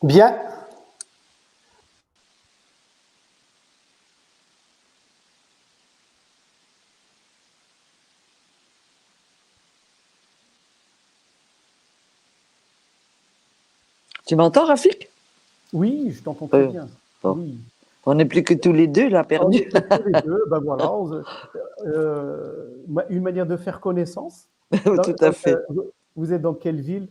Bien. Tu m'entends, Rafik? Oui, je t'entends très bien. Bon. Oui. On n'est plus que tous les deux, là, On est perdus. tous les deux, ben voilà, une manière de faire connaissance. Tout à fait. Vous êtes dans quelle ville?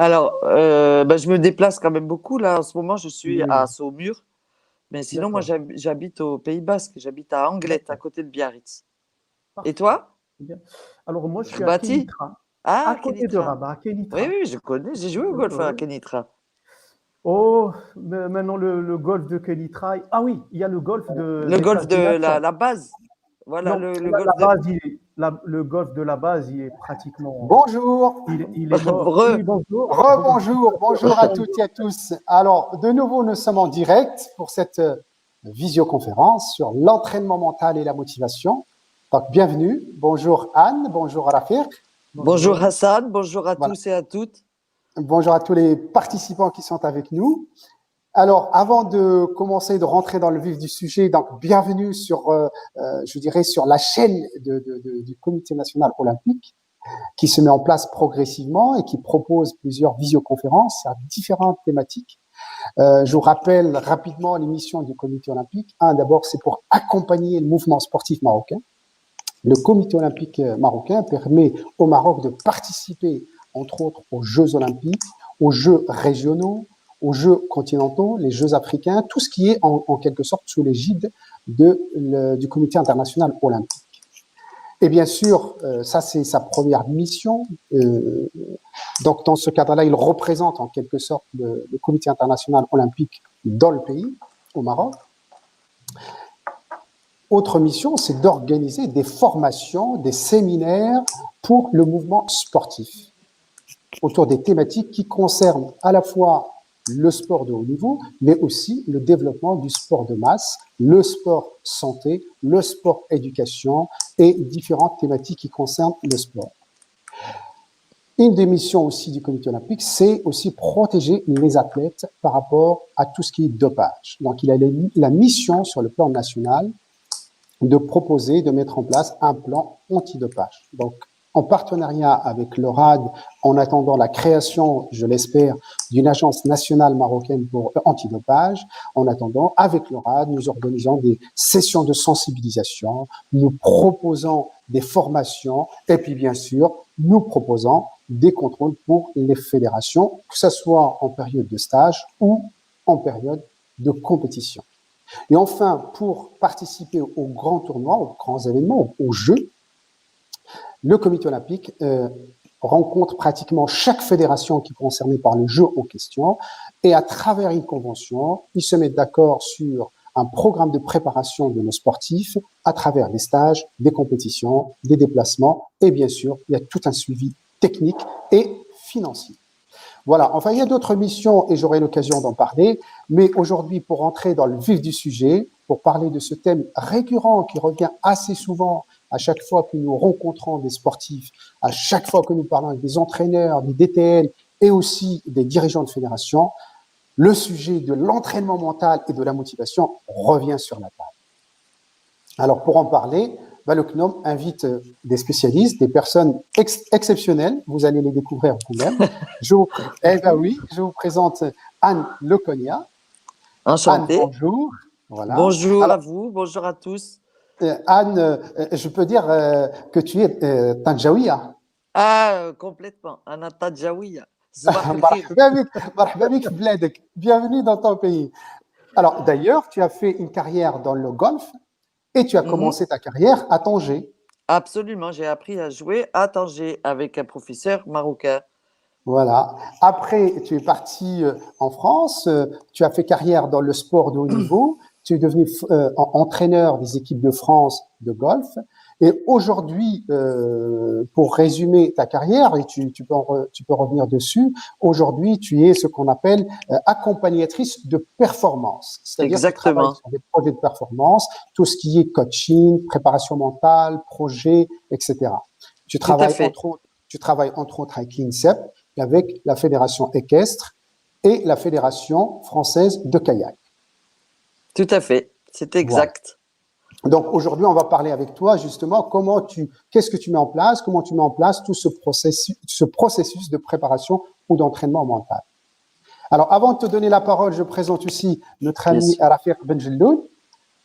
Alors, je me déplace quand même beaucoup. Là, en ce moment, je suis Oui, à Saumur. Mais sinon, moi, d'accord. j'habite au Pays Basque. J'habite à Anglette, à D'accord. côté de Biarritz. Et Parfait. toi? Bien. Alors moi, je suis à Rbati? Kenitra, à Ah, côté de Kenitra. Rabat, à Oui, Kenitra. oui, je connais. J'ai joué au golf à Kenitra. Oh, mais maintenant le golfe de Kenitra. Ah oui, il y a le golfe Le des golf places de de nation. la base. Voilà, Non, le la golf de. base, le golfe de la base, il est pratiquement, Bonjour, il est mort. Oui, bonjour. rebonjour, bonjour à toutes Bonjour. et à tous. Alors, de nouveau, nous sommes en direct pour cette visioconférence sur l'entraînement mental et la motivation. Donc, bienvenue. Bonjour Anne, bonjour Rafik. Bonjour Bonjour. Hassan, bonjour à Voilà. tous et à toutes. Bonjour à tous les participants qui sont avec nous. Alors, avant de commencer, de rentrer dans le vif du sujet, donc bienvenue sur, je dirais, sur la chaîne du Comité national olympique, qui se met en place progressivement et qui propose plusieurs visioconférences à différentes thématiques. Je vous rappelle rapidement les missions du Comité olympique. D'abord, c'est pour accompagner le mouvement sportif marocain. Le Comité olympique marocain permet au Maroc de participer, entre autres, aux Jeux olympiques, aux Jeux régionaux, aux Jeux continentaux, les Jeux africains, tout ce qui est en quelque sorte sous l'égide du Comité international olympique. Et bien sûr, ça c'est sa première mission. Donc dans ce cadre-là, il représente en quelque sorte le Comité international olympique dans le pays, au Maroc. Autre mission, c'est d'organiser des formations, des séminaires pour le mouvement sportif autour des thématiques qui concernent à la fois le sport de haut niveau, mais aussi le développement du sport de masse, le sport santé, le sport éducation et différentes thématiques qui concernent le sport. Une des missions aussi du Comité olympique, c'est aussi protéger les athlètes par rapport à tout ce qui est dopage. Donc, il a la mission sur le plan national de proposer, de mettre en place un plan antidopage. Donc, en partenariat avec le RAD, en attendant la création, je l'espère, d'une agence nationale marocaine pour antidopage, en attendant, avec le RAD, nous organisons des sessions de sensibilisation, nous proposons des formations et puis, bien sûr, nous proposons des contrôles pour les fédérations, que ce soit en période de stage ou en période de compétition. Et enfin, pour participer aux grands tournois, aux grands événements, aux Jeux, le Comité olympique rencontre pratiquement chaque fédération qui est concernée par le jeu en question et à travers une convention, ils se mettent d'accord sur un programme de préparation de nos sportifs à travers des stages, des compétitions, des déplacements et bien sûr, il y a tout un suivi technique et financier. Voilà, enfin, il y a d'autres missions et j'aurai l'occasion d'en parler, mais aujourd'hui, pour entrer dans le vif du sujet, pour parler de ce thème récurrent qui revient assez souvent à chaque fois que nous rencontrons des sportifs, à chaque fois que nous parlons avec des entraîneurs, des DTN et aussi des dirigeants de fédération, le sujet de l'entraînement mental et de la motivation revient sur la table. Alors, pour en parler, le CNOM invite des spécialistes, des personnes exceptionnelles. Vous allez les découvrir vous-même. Je vous présente Anne Lecogna. Enchantée. Anne, bonjour. Voilà. Bonjour à vous, bonjour à tous. Anne, je peux dire que tu es Tandjaouia. Ah, complètement. Anna Tadjaouia. Bienvenue dans ton pays. Alors, d'ailleurs, tu as fait une carrière dans le golf. Et tu as commencé ta carrière à Tanger. Absolument, j'ai appris à jouer à Tanger avec un professeur marocain. Voilà. Après, tu es parti en France, tu as fait carrière dans le sport de haut niveau, tu es devenu entraîneur des équipes de France de golf. Et aujourd'hui, pour résumer ta carrière, et tu peux revenir dessus, aujourd'hui, tu es ce qu'on appelle accompagnatrice de performance. C'est-à-dire que tu travailles sur des projets de performance, tout ce qui est coaching, préparation mentale, projet, etc. Tu travailles entre autres avec l'INSEP, avec la Fédération équestre et la Fédération française de kayak. Tout à fait, c'est exact. Donc aujourd'hui, on va parler avec toi justement qu'est-ce que tu mets en place, comment tu mets en place tout ce processus de préparation ou d'entraînement mental. Alors avant de te donner la parole, je présente aussi notre ami Rafiq Benjelloun.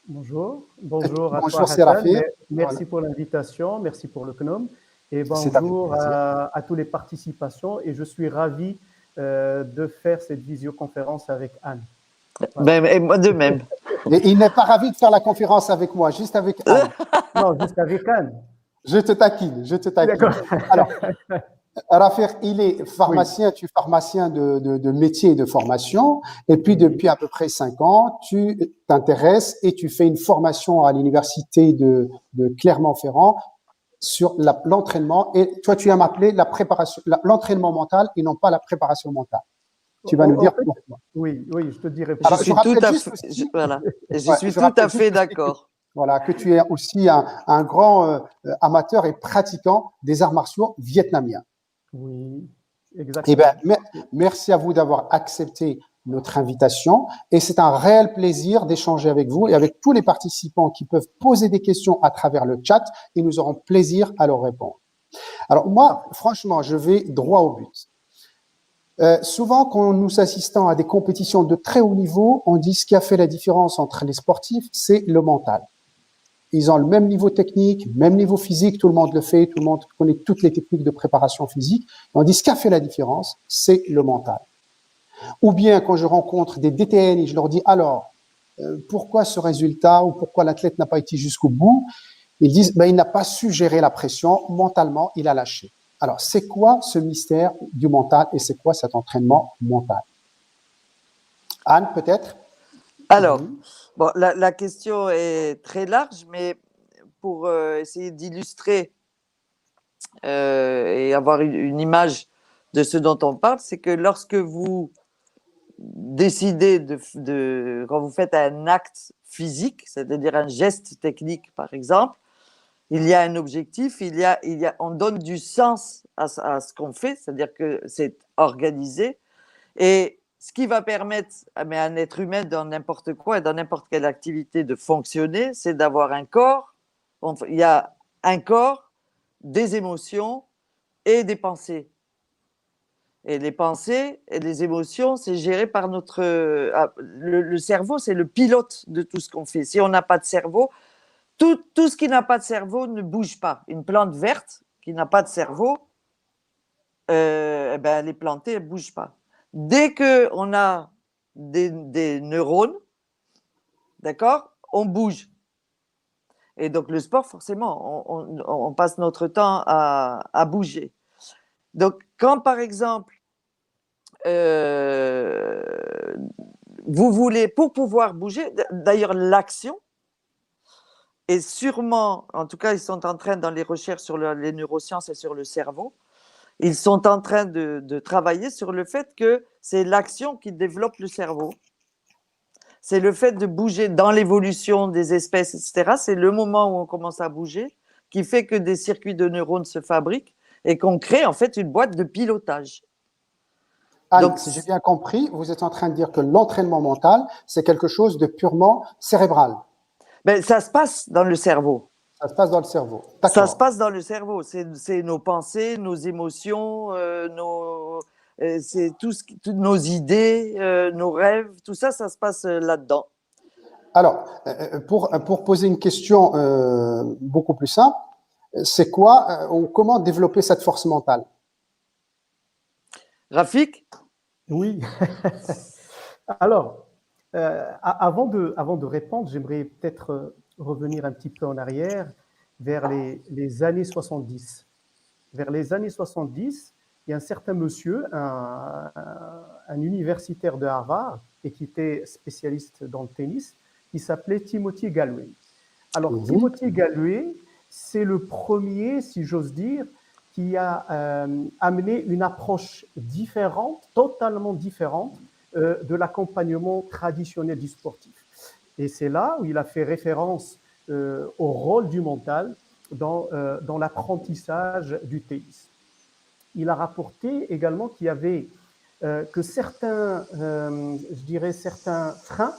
Bonjour, bonjour à bonjour, toi c'est Hassan. Rafiq. Merci pour l'invitation, merci pour le CNOM et bonjour à tous les participations et je suis ravi de faire cette visioconférence avec Anne. Voilà. Ben, et moi de même. Et il n'est pas ravi de faire la conférence avec moi, juste avec Anne. Non, juste avec Anne. Je te taquine. D'accord. Alors, Rafiq, il est pharmacien, tu es pharmacien de métier et de formation, et puis depuis à peu près 5 ans, tu t'intéresses et tu fais une formation à l'université de Clermont-Ferrand sur l'entraînement, et toi tu as appelé la préparation, l'entraînement mental et non pas la préparation mentale. Tu vas nous dire pourquoi. Oui, je te dirai. Alors, je suis tout à fait d'accord. Voilà, que tu es aussi un grand amateur et pratiquant des arts martiaux vietnamiens. Oui, exactement. Eh bien, merci à vous d'avoir accepté notre invitation et c'est un réel plaisir d'échanger avec vous et avec tous les participants qui peuvent poser des questions à travers le chat et nous aurons plaisir à leur répondre. Alors moi, franchement, je vais droit au but. Souvent, quand nous assistons à des compétitions de très haut niveau, on dit ce qui a fait la différence entre les sportifs, c'est le mental. Ils ont le même niveau technique, même niveau physique, tout le monde le fait, tout le monde connaît toutes les techniques de préparation physique. On dit ce qui a fait la différence, c'est le mental. Ou bien quand je rencontre des DTN et je leur dis alors, pourquoi ce résultat ou pourquoi l'athlète n'a pas été jusqu'au bout, ils disent il n'a pas su gérer la pression, mentalement il a lâché. Alors, c'est quoi ce mystère du mental et c'est quoi cet entraînement mental? Anne, peut-être? Alors, bon, la question est très large, mais pour essayer d'illustrer et avoir une image de ce dont on parle, c'est que lorsque vous décidez quand vous faites un acte physique, c'est-à-dire un geste technique, par exemple, il y a un objectif, on donne du sens à ce qu'on fait, c'est-à-dire que c'est organisé. Et ce qui va permettre à un être humain dans n'importe quoi et dans n'importe quelle activité de fonctionner, c'est d'avoir un corps. Il y a un corps, des émotions et des pensées. Et les pensées et les émotions, c'est géré par le cerveau, c'est le pilote de tout ce qu'on fait. Si on n'a pas de cerveau, tout ce qui n'a pas de cerveau ne bouge pas. Une plante verte qui n'a pas de cerveau, elle est plantée, elle ne bouge pas. Dès qu'on a des neurones, d'accord, on bouge. Et donc le sport, forcément, on passe notre temps à bouger. Donc quand par exemple, vous voulez, pour pouvoir bouger, d'ailleurs l'action, et sûrement, en tout cas, ils sont en train, dans les recherches sur les neurosciences et sur le cerveau, ils sont en train de travailler sur le fait que c'est l'action qui développe le cerveau. C'est le fait de bouger dans l'évolution des espèces, etc. C'est le moment où on commence à bouger qui fait que des circuits de neurones se fabriquent et qu'on crée en fait une boîte de pilotage. Anne, donc, si j'ai bien compris, vous êtes en train de dire que l'entraînement mental, c'est quelque chose de purement cérébral. Ça se passe dans le cerveau. Ça se passe dans le cerveau. Ça se passe dans le cerveau. C'est nos pensées, nos émotions, c'est toutes nos idées, nos rêves, tout ça, ça se passe là-dedans. Alors, pour poser une question beaucoup plus simple, c'est quoi ou comment développer cette force mentale? Rafik? Oui. Alors, avant de répondre, j'aimerais peut-être revenir un petit peu en arrière vers les années 70. Vers les années 70, il y a un certain monsieur, un universitaire de Harvard et qui était spécialiste dans le tennis, qui s'appelait Timothy Gallwey. Alors, Timothy Gallwey, c'est le premier, si j'ose dire, qui a amené une approche différente, totalement différente de l'accompagnement traditionnel du sportif. Et c'est là où il a fait référence au rôle du mental dans l'apprentissage du tennis. Il a rapporté également qu'il y avait que certains, je dirais, certains freins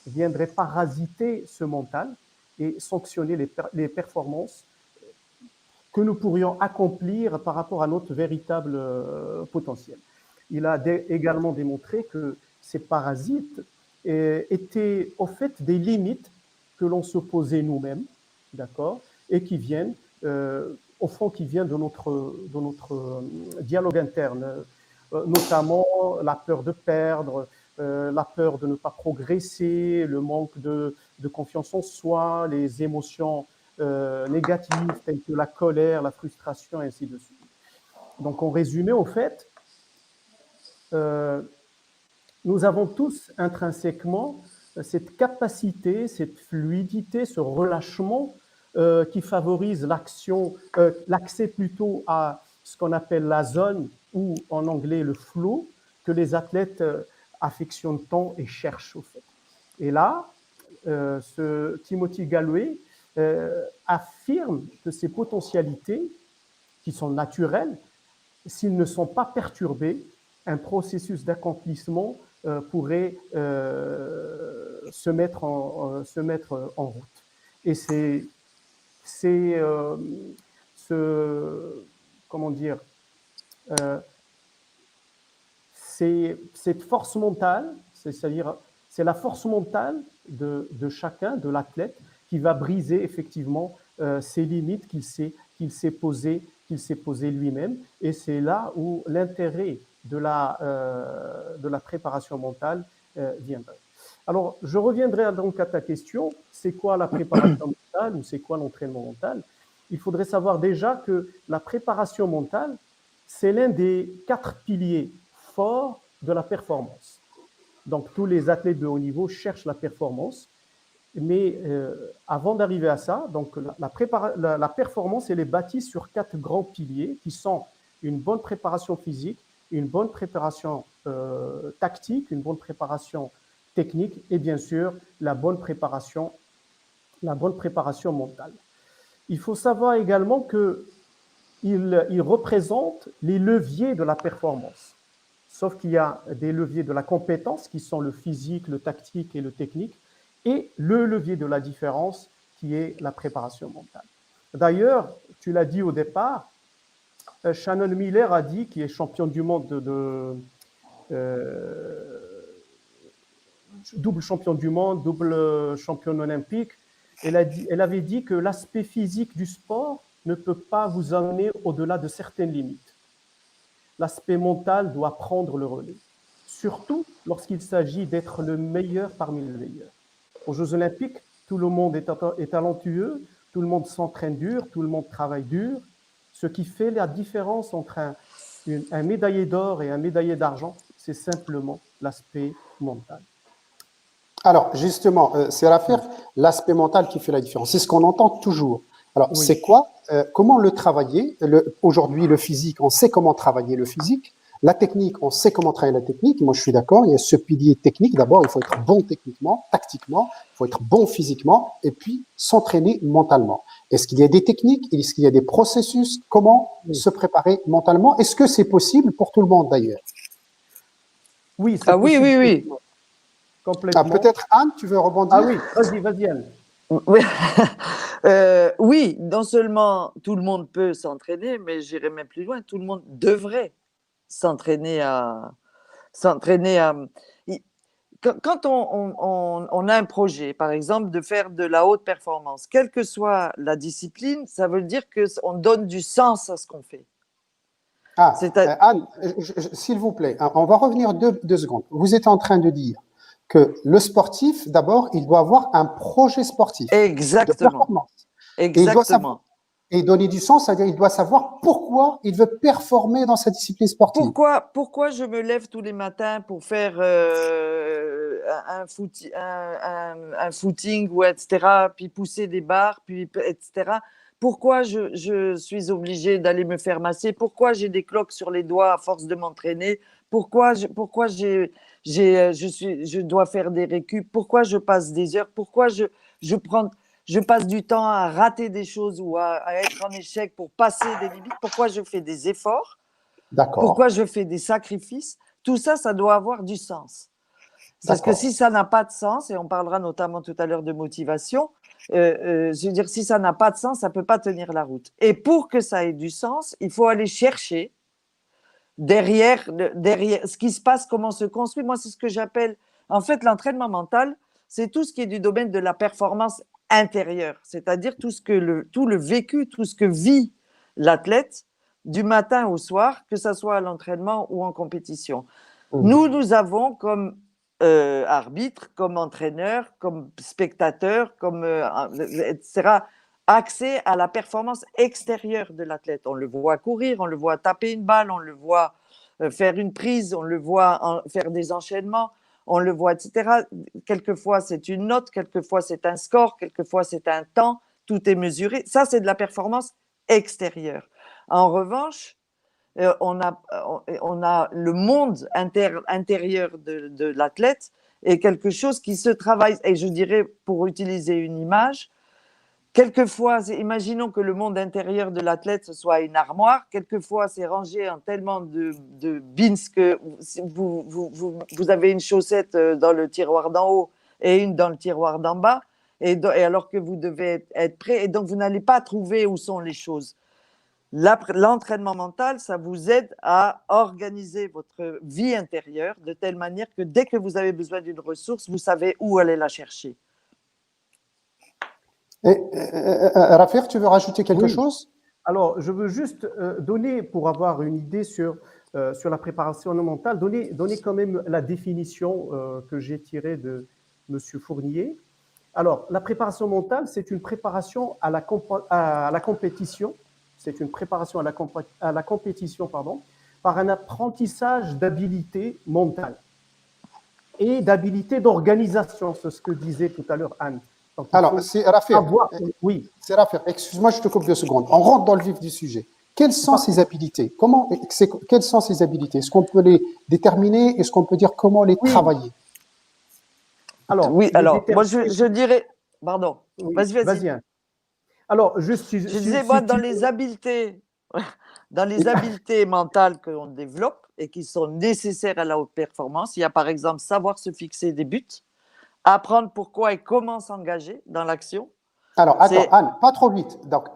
viendraient parasiter ce mental et sanctionner les performances que nous pourrions accomplir par rapport à notre véritable potentiel. Il a également démontré que ces parasites étaient au fait des limites que l'on se posait nous-mêmes, d'accord, et qui viennent, au fond, qui viennent de notre dialogue interne, notamment la peur de perdre, la peur de ne pas progresser, le manque de confiance en soi, les émotions négatives telles que la colère, la frustration, et ainsi de suite. Donc, en résumé, au fait, nous avons tous intrinsèquement cette capacité, cette fluidité, ce relâchement qui favorise l'action, l'accès plutôt à ce qu'on appelle la zone ou en anglais le flow, que les athlètes affectionnent tant et cherchent au fait. Et là, ce Timothy Gallwey affirme que ces potentialités, qui sont naturelles, s'ils ne sont pas perturbés, un processus d'accomplissement pourrait se mettre en route. Et c'est comment dire, c'est cette force mentale, c'est-à-dire c'est la force mentale de chacun, de l'athlète, qui va briser effectivement ces limites qu'il s'est posées lui-même. Et c'est là où l'intérêt de la préparation mentale viendrait. Alors, je reviendrai donc à ta question, c'est quoi la préparation mentale ou c'est quoi l'entraînement mental? Il faudrait savoir déjà que la préparation mentale, c'est l'un des 4 piliers forts de la performance. Donc, tous les athlètes de haut niveau cherchent la performance, mais avant d'arriver à ça, donc la performance, elle est bâtie sur 4 grands piliers qui sont une bonne préparation physique, une bonne préparation tactique, une bonne préparation technique et bien sûr la bonne préparation mentale. Il faut savoir également qu'il représente les leviers de la performance. Sauf qu'il y a des leviers de la compétence qui sont le physique, le tactique et le technique, et le levier de la différence qui est la préparation mentale. D'ailleurs, tu l'as dit au départ, Shannon Miller a dit, qui est champion du monde double champion du monde, double championne olympique, elle avait dit que l'aspect physique du sport ne peut pas vous amener au-delà de certaines limites. L'aspect mental doit prendre le relais, surtout lorsqu'il s'agit d'être le meilleur parmi les meilleurs. Aux Jeux Olympiques, tout le monde est talentueux, tout le monde s'entraîne dur, tout le monde travaille dur. Ce qui fait la différence entre un médaillé d'or et un médaillé d'argent, c'est simplement l'aspect mental. Alors, justement, c'est l'affaire, l'aspect mental qui fait la différence. C'est ce qu'on entend toujours. Alors, Oui. c'est quoi comment le travailler aujourd'hui, le physique, on sait comment travailler le physique. La technique, on sait comment travailler la technique. Moi, je suis d'accord. Il y a ce pilier technique. D'abord, il faut être bon techniquement, tactiquement. Il faut être bon physiquement et puis s'entraîner mentalement. Est-ce qu'il y a des techniques? Est-ce qu'il y a des processus? Comment se préparer mentalement? Est-ce que c'est possible pour tout le monde d'ailleurs? Oui, c'est possible. Oui. Complètement. Peut-être Anne, tu veux rebondir? Ah oui, vas-y Anne. Oui. Oui, non seulement tout le monde peut s'entraîner, mais j'irai même plus loin, tout le monde devrait s'entraîner à… Quand on a un projet, par exemple, de faire de la haute performance, quelle que soit la discipline, ça veut dire qu'on donne du sens à ce qu'on fait. Anne, s'il vous plaît, on va revenir deux secondes. Vous êtes en train de dire que le sportif, d'abord, il doit avoir un projet sportif de performance. Exactement. Et donner du sens, c'est-à-dire il doit savoir pourquoi il veut performer dans sa discipline sportive. Pourquoi je me lève tous les matins pour faire un footing, ou etc., puis pousser des barres, puis etc. Pourquoi je suis obligée d'aller me faire masser? Pourquoi j'ai des cloques sur les doigts à force de m'entraîner? Pourquoi je dois faire des récup? Pourquoi je passe des heures? Pourquoi je passe du temps à rater des choses ou à être en échec pour passer des limites? Pourquoi je fais des efforts? D'accord. Pourquoi je fais des sacrifices? tout ça, ça doit avoir du sens. Parce que si ça n'a pas de sens, et on parlera notamment tout à l'heure de motivation, je veux dire, si ça n'a pas de sens, ça ne peut pas tenir la route. Et pour que ça ait du sens, il faut aller chercher derrière ce qui se passe, comment se construit. Moi, c'est ce que j'appelle, en fait, l'entraînement mental, c'est tout ce qui est du domaine de la performance intérieure, c'est-à-dire tout le vécu, tout ce que vit l'athlète du matin au soir, que ce soit à l'entraînement ou en compétition. Nous avons comme arbitre, comme entraîneur, comme spectateur, etc., accès à la performance extérieure de l'athlète. On le voit courir, on le voit taper une balle, on le voit faire une prise, on le voit faire des enchaînements, on le voit, etc. Quelquefois, c'est une note, quelquefois, c'est un score, quelquefois, c'est un temps, tout est mesuré. Ça, c'est de la performance extérieure. En revanche, on a le monde intérieur de l'athlète est quelque chose qui se travaille. Et je dirais, pour utiliser une image, quelquefois, imaginons que le monde intérieur de l'athlète ce soit une armoire. Quelquefois, c'est rangé en tellement de bins que vous avez une chaussette dans le tiroir d'en haut et une dans le tiroir d'en bas, et alors que vous devez être prêt, et donc vous n'allez pas trouver où sont les choses. L'entraînement mental, ça vous aide à organiser votre vie intérieure de telle manière que dès que vous avez besoin d'une ressource, vous savez où aller la chercher. Rafik, tu veux rajouter quelque chose? Alors, je veux juste donner, pour avoir une idée sur la préparation mentale, donner quand même la définition que j'ai tirée de M. Fournier. Alors, la préparation mentale, c'est une préparation à la compétition. C'est une préparation à la compétition, par un apprentissage d'habilité mentale et d'habilité d'organisation. C'est ce que disait tout à l'heure Anne. Donc, alors, c'est Rafik. Oui. C'est Rafik. Excuse-moi, je te coupe 2 secondes. On rentre dans le vif du sujet. Quelles sont ces habilités? Quelles sont ces habilités? Est-ce qu'on peut les déterminer? Est-ce qu'on peut dire comment les travailler? Alors, moi, je dirais… Pardon. Oui, vas-y. Alors, je disais, moi, dans les habiletés mentales qu'on développe et qui sont nécessaires à la haute performance, il y a par exemple savoir se fixer des buts, apprendre pourquoi et comment s'engager dans l'action. Alors, attends, Anne, pas trop vite. Donc,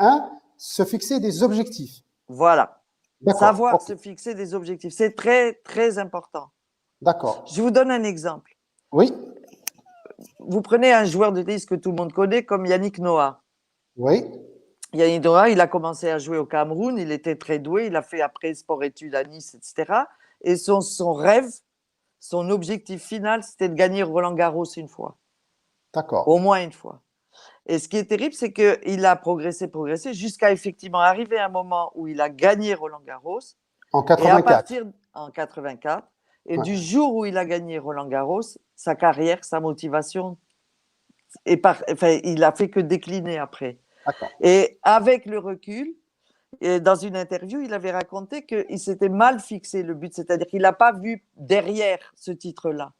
se fixer des objectifs. Voilà. Savoir se fixer des objectifs. C'est très, très important. D'accord. Je vous donne un exemple. Oui. Vous prenez un joueur de tennis que tout le monde connaît comme Yannick Noah. Oui. Yannick Noah, il a commencé à jouer au Cameroun, il était très doué, il a fait après sport-études à Nice, etc. Et son rêve, son objectif final, c'était de gagner Roland-Garros une fois. D'accord. Au moins une fois. Et ce qui est terrible, c'est qu'il a progressé, jusqu'à effectivement arriver à un moment où il a gagné Roland-Garros. En 84. En 84. Et du jour où il a gagné Roland-Garros, sa carrière, sa motivation, il a fait que décliner après. Et avec le recul, et dans une interview, il avait raconté qu'il s'était mal fixé le but, c'est-à-dire qu'il n'a pas vu derrière ce titre-là.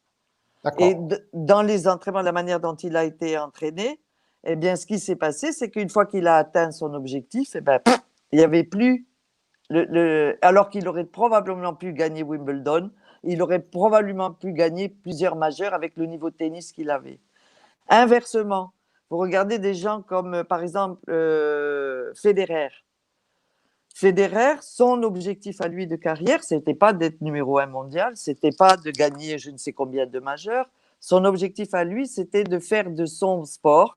Et dans les entraînements, la manière dont il a été entraîné, eh bien, ce qui s'est passé, c'est qu'une fois qu'il a atteint son objectif, il n'y avait plus, alors qu'il aurait probablement pu gagner Wimbledon, il aurait probablement pu gagner plusieurs majeurs avec le niveau de tennis qu'il avait. Inversement, vous regardez des gens comme, par exemple, Federer. Federer, son objectif à lui de carrière, ce n'était pas d'être numéro 1 mondial, ce n'était pas de gagner je ne sais combien de majeurs. Son objectif à lui, c'était de faire de son sport,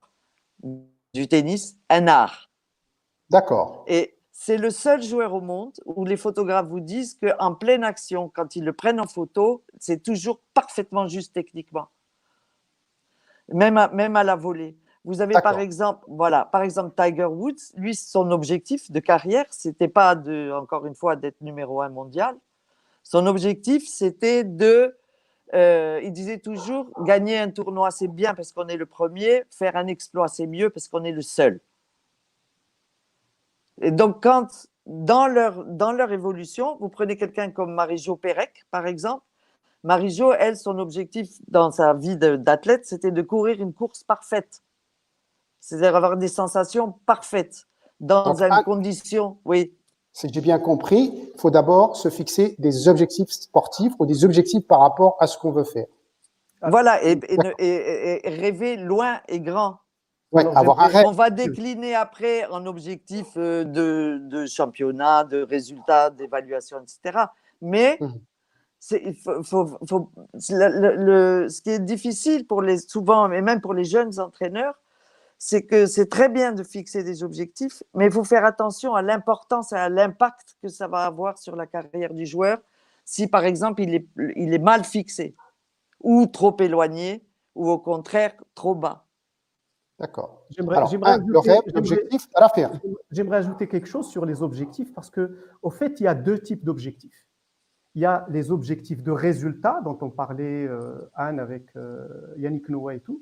du tennis, un art. D'accord. Et c'est le seul joueur au monde où les photographes vous disent qu'en pleine action, quand ils le prennent en photo, c'est toujours parfaitement juste techniquement. Même à la volée. Vous avez par exemple Tiger Woods, lui, son objectif de carrière, c'était pas encore une fois d'être numéro 1 mondial. Son objectif, c'était il disait toujours, gagner un tournoi, c'est bien parce qu'on est le premier, faire un exploit, c'est mieux parce qu'on est le seul. Et donc, quand, dans leur évolution, vous prenez quelqu'un comme Marie-Jo Pérec, par exemple. Marie-Jo, elle, son objectif dans sa vie d'athlète, c'était de courir une course parfaite. C'est-à-dire avoir des sensations parfaites dans une condition. Oui. Si j'ai bien compris, il faut d'abord se fixer des objectifs sportifs ou des objectifs par rapport à ce qu'on veut faire. Voilà, et, D'accord. et rêver loin et grand. Ouais, Alors, avoir un j'aimerais- rêve. On va décliner après en objectifs de championnat, de résultats, d'évaluation, etc. Mais Mhm. ce qui est difficile pour les, souvent, et même pour les jeunes entraîneurs, c'est que c'est très bien de fixer des objectifs, mais il faut faire attention à l'importance et à l'impact que ça va avoir sur la carrière du joueur si, par exemple, il est mal fixé ou trop éloigné ou au contraire trop bas. D'accord. j'aimerais Alors, j'aimerais le ajouter, rêve, l'objectif, à la faire. j'aimerais ajouter quelque chose sur les objectifs parce que, au fait, il y a deux types d'objectifs. Il y a les objectifs de résultats dont on parlait, Anne, avec Yannick Noah et tout,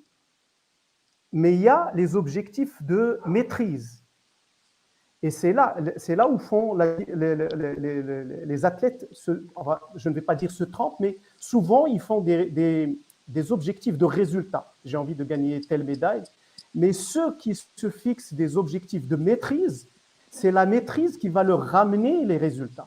mais il y a les objectifs de maîtrise. Et c'est là où font les athlètes, je ne vais pas dire se trompent, mais souvent ils font des objectifs de résultats. J'ai envie de gagner telle médaille, mais ceux qui se fixent des objectifs de maîtrise, c'est la maîtrise qui va leur ramener les résultats.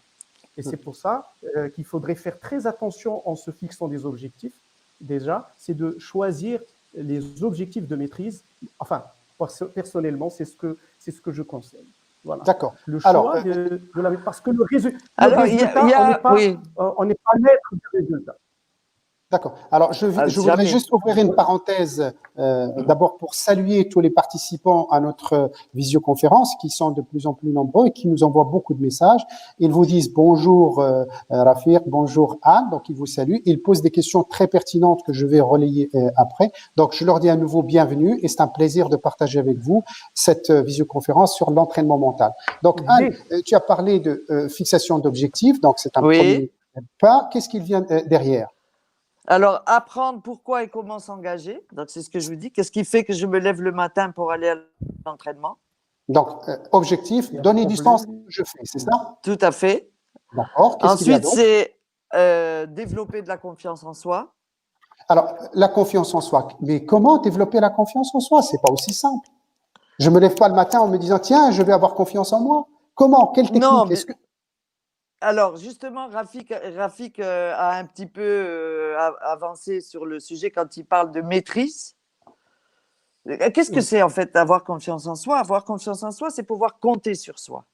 Et c'est pour ça qu'il faudrait faire très attention en se fixant des objectifs. Déjà, c'est de choisir les objectifs de maîtrise. Enfin, personnellement, c'est ce que je conseille. Voilà. D'accord. Le choix Alors, parce que le résultat, Alors, on n'est pas maître du résultat. d'accord. Alors, je voudrais jamais. juste ouvrir une parenthèse, d'abord pour saluer tous les participants à notre visioconférence qui sont de plus en plus nombreux et qui nous envoient beaucoup de messages. Ils vous disent bonjour Rafir, bonjour Anne, donc ils vous saluent. Ils posent des questions très pertinentes que je vais relayer après. Donc, je leur dis à nouveau bienvenue et c'est un plaisir de partager avec vous cette visioconférence sur l'entraînement mental. Donc, Anne, tu as parlé de fixation d'objectifs, donc c'est un premier pas. Qu'est-ce qu'il vient derrière? Alors, apprendre pourquoi et comment s'engager. Donc, c'est ce que je vous dis. Qu'est-ce qui fait que je me lève le matin pour aller à l'entraînement? Donc, objectif, donner du sens à ce que je fais, c'est ça? Tout à fait. D'accord. Qu'est-ce qu'il y a Ensuite, d'autre? c'est développer de la confiance en soi. Alors, la confiance en soi. Mais comment développer la confiance en soi? C'est pas aussi simple. Je me lève pas le matin en me disant, tiens, je vais avoir confiance en moi. Comment? Quelle technique? Non, Est-ce que... alors, justement, Rafik a un petit peu avancé sur le sujet quand il parle de maîtrise. Qu'est-ce que c'est en fait avoir confiance en soi? Avoir confiance en soi, c'est pouvoir compter sur soi.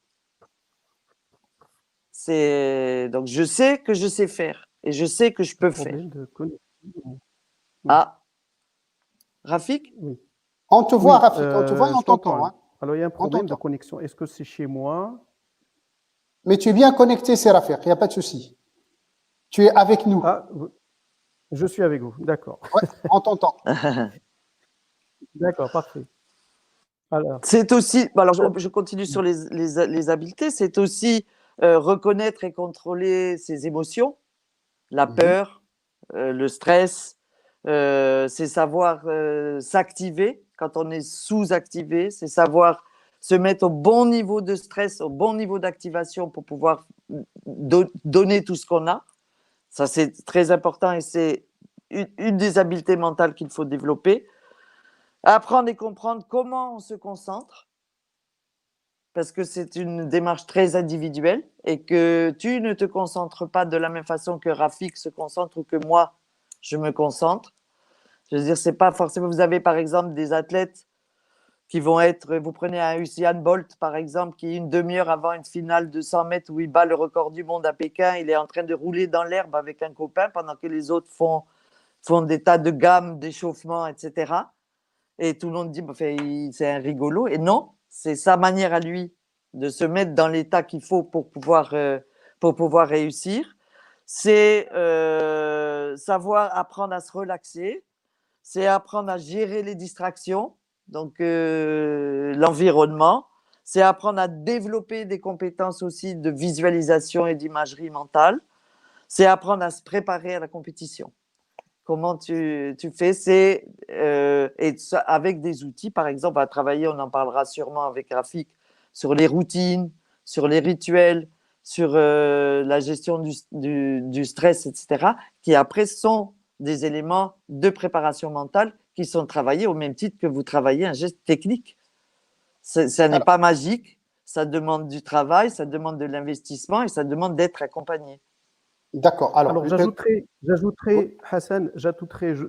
Donc, je sais que je sais faire et je sais que je peux faire. Ah, Rafik? Oui. On te voit, Oui, Rafik, on te voit et on t'entend. Hein. Alors, il y a un problème de t'entend. connexion. Est-ce que c'est chez moi? Mais tu es bien connecté, c'est Rafik, il n'y a pas de souci. Tu es avec nous. Ah, je suis avec vous, d'accord. Ouais, on t'entend. D'accord, parfait. Alors, C'est aussi, alors je continue sur les habiletés, c'est aussi reconnaître et contrôler ses émotions, la peur, le stress, c'est savoir s'activer quand on est sous-activé, c'est savoir se mettre au bon niveau de stress, au bon niveau d'activation pour pouvoir donner tout ce qu'on a. Ça, c'est très important et c'est une des habiletés mentales qu'il faut développer. Apprendre et comprendre comment on se concentre, parce que c'est une démarche très individuelle et que tu ne te concentres pas de la même façon que Rafik se concentre ou que moi, je me concentre. Je veux dire, c'est pas forcément… Vous avez par exemple des athlètes qui vont être… Vous prenez un Usain Bolt, par exemple, qui une demi-heure avant une finale de 100 mètres où il bat le record du monde à Pékin, il est en train de rouler dans l'herbe avec un copain pendant que les autres font des tas de gammes, d'échauffement, etc. Et tout le monde dit, bah, c'est un rigolo. Et non, c'est sa manière à lui de se mettre dans l'état qu'il faut pour pouvoir réussir. C'est savoir apprendre à se relaxer. C'est apprendre à gérer les distractions, donc l'environnement. C'est apprendre à développer des compétences aussi de visualisation et d'imagerie mentale. C'est apprendre à se préparer à la compétition. Comment tu fais? C'est avec des outils, par exemple, à travailler, on en parlera sûrement avec Rafik, sur les routines, sur les rituels, sur la gestion du stress, etc., qui après sont des éléments de préparation mentale qui sont travaillés au même titre que vous travaillez un geste technique. Ça n'est pas magique, ça demande du travail, ça demande de l'investissement et ça demande d'être accompagné. D'accord. Alors, j'ajouterai, Hassan,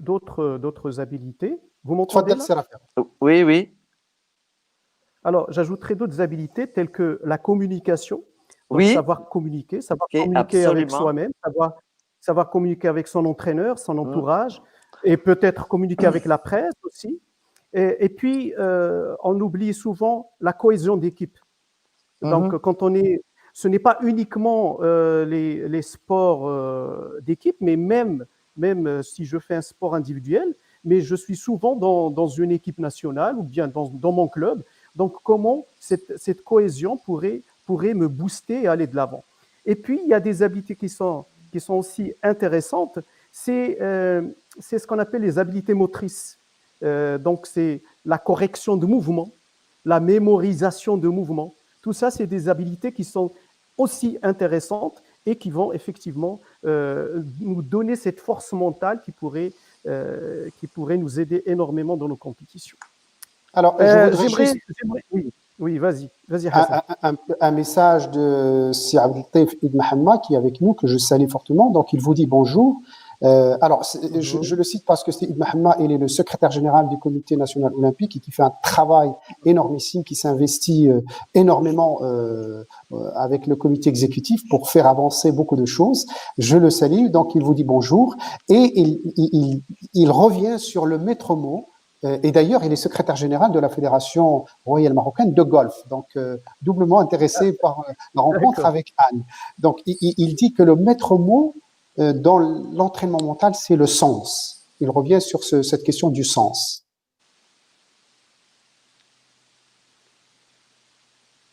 d'autres habilités. Vous m'entendez تفضل là? سي رافع. Oui, oui, Alors, j'ajouterai d'autres habilités telles que la communication, donc oui, savoir ok, communiquer avec absolument. soi-même, savoir communiquer avec son entraîneur, son Mm. entourage, et peut-être communiquer avec la presse aussi. Et puis, on oublie souvent la cohésion d'équipe. Donc, Mhm. ce n'est pas uniquement les sports d'équipe, mais même si je fais un sport individuel, mais je suis souvent dans une équipe nationale ou bien dans mon club. Donc, comment cette cohésion pourrait me booster et aller de l'avant. Et puis, il y a des habiletés qui sont aussi intéressantes. C'est ce qu'on appelle les habiletés motrices. Donc, c'est la correction de mouvements, la mémorisation de mouvements. Tout ça, c'est des habiletés qui sont aussi intéressantes et qui vont effectivement nous donner cette force mentale qui pourrait nous aider énormément dans nos compétitions. Alors, je voudrais juste oui, vas-y, Hassan. un message de Sir Abdeltaif Ibn Hamma qui est avec nous, que je salue fortement. Donc, il vous dit bonjour. Alors, je le cite parce que c'est Ibn Hamma, il est le secrétaire général du Comité national olympique et qui fait un travail énormissime, qui s'investit énormément avec le comité exécutif pour faire avancer beaucoup de choses. Je le salue, donc il vous dit bonjour et il revient sur le maître mot. Et d'ailleurs, il est secrétaire général de la Fédération royale marocaine de golf, donc doublement intéressé par la rencontre avec Anne. Donc, il dit que le maître mot dans l'entraînement mental, c'est le sens. Il revient sur cette question du sens.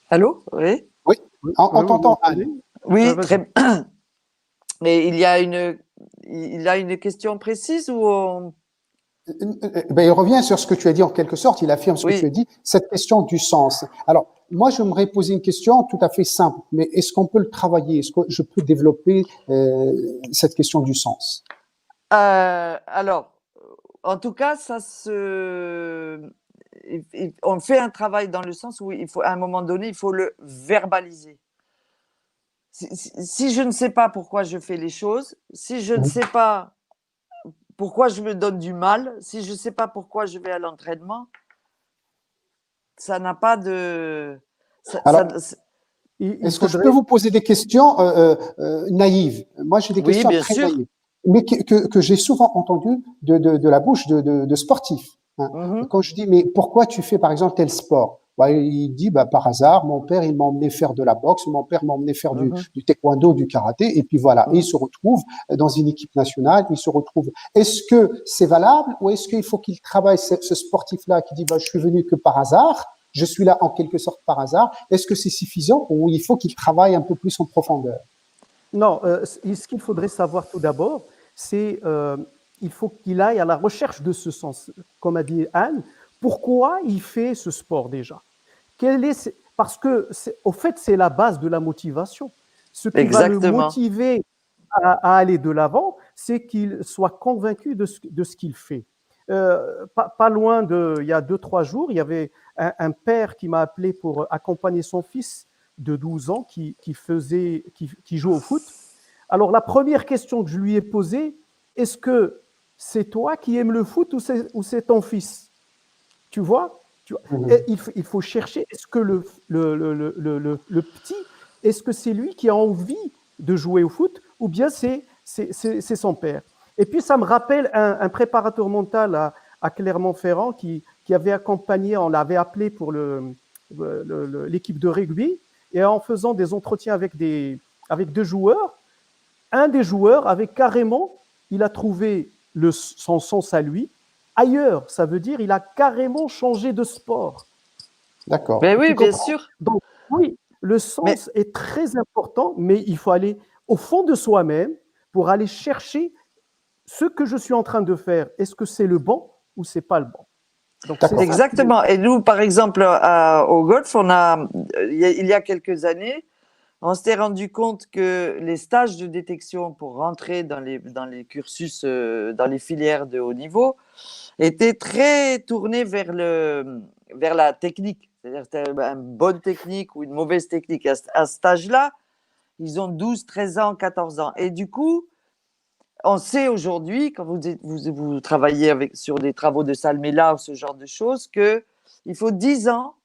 Allô? Oui? Oui, on t'entend, Anne. Oui, très bien. Mais il a une question précise ou Ben, il revient sur ce que tu as dit en quelque sorte, il affirme ce que tu as dit, cette question du sens. Alors, moi, j'aimerais poser une question tout à fait simple, mais est-ce qu'on peut le travailler? Est-ce que je peux développer cette question du sens? Alors, en tout cas, on fait un travail dans le sens où à un moment donné, il faut le verbaliser. Si je ne sais pas pourquoi je fais les choses, si je ne sais pas pourquoi je me donne du mal, si je ne sais pas pourquoi je vais à l'entraînement, ça n'a pas de... Alors, est-ce que je peux vous poser des questions naïves? Moi, j'ai des questions très naïves, mais que j'ai souvent entendues de la bouche de sportifs. Hein. Quand je dis, mais pourquoi tu fais par exemple tel sport? Il dit, par hasard, mon père, il m'a emmené faire de la boxe, mon père m'a emmené faire du taekwondo, du karaté, et puis voilà. Et il se retrouve dans une équipe nationale, il se retrouve. Est-ce que c'est valable ou est-ce qu'il faut qu'il travaille ce sportif-là qui dit, je suis venu que par hasard, je suis là en quelque sorte par hasard. Est-ce que c'est suffisant ou il faut qu'il travaille un peu plus en profondeur? Non, ce qu'il faudrait savoir tout d'abord, c'est il faut qu'il aille à la recherche de ce sens. Comme a dit Anne, pourquoi il fait ce sport déjà? Parce que, au fait, c'est la base de la motivation. Ce qui va le motiver à aller de l'avant, c'est qu'il soit convaincu de ce qu'il fait. Pas loin il y a 2-3 jours, il y avait un père qui m'a appelé pour accompagner son fils de 12 ans qui joue au foot. Alors, la première question que je lui ai posée, est-ce que c'est toi qui aimes le foot ou c'est ton fils? Tu vois, il faut chercher, est-ce que le petit, est-ce que c'est lui qui a envie de jouer au foot ou bien c'est son père? Et puis, ça me rappelle un préparateur mental à Clermont-Ferrand qui avait accompagné, on l'avait appelé pour l'équipe de rugby, et en faisant des entretiens avec 2 joueurs, un des joueurs avait carrément, il a trouvé son sens à lui ailleurs. Ça veut dire il a carrément changé de sport. D'accord. Mais oui, bien sûr. Donc, oui, le sens est très important, mais il faut aller au fond de soi-même pour aller chercher ce que je suis en train de faire. Est-ce que c'est le bon ou c'est pas le bon? Donc, exactement. Et nous, par exemple, au golf, il y a quelques années, on s'était rendu compte que les stages de détection pour rentrer dans les cursus, dans les filières de haut niveau, étaient très tournés vers la technique. C'est-à-dire que tu as une bonne technique ou une mauvaise technique. À cet âge-là, ils ont 12, 13 ans, 14 ans. Et du coup, on sait aujourd'hui, quand vous travaillez sur des travaux de Salmela ou ce genre de choses, qu'il faut 10 ans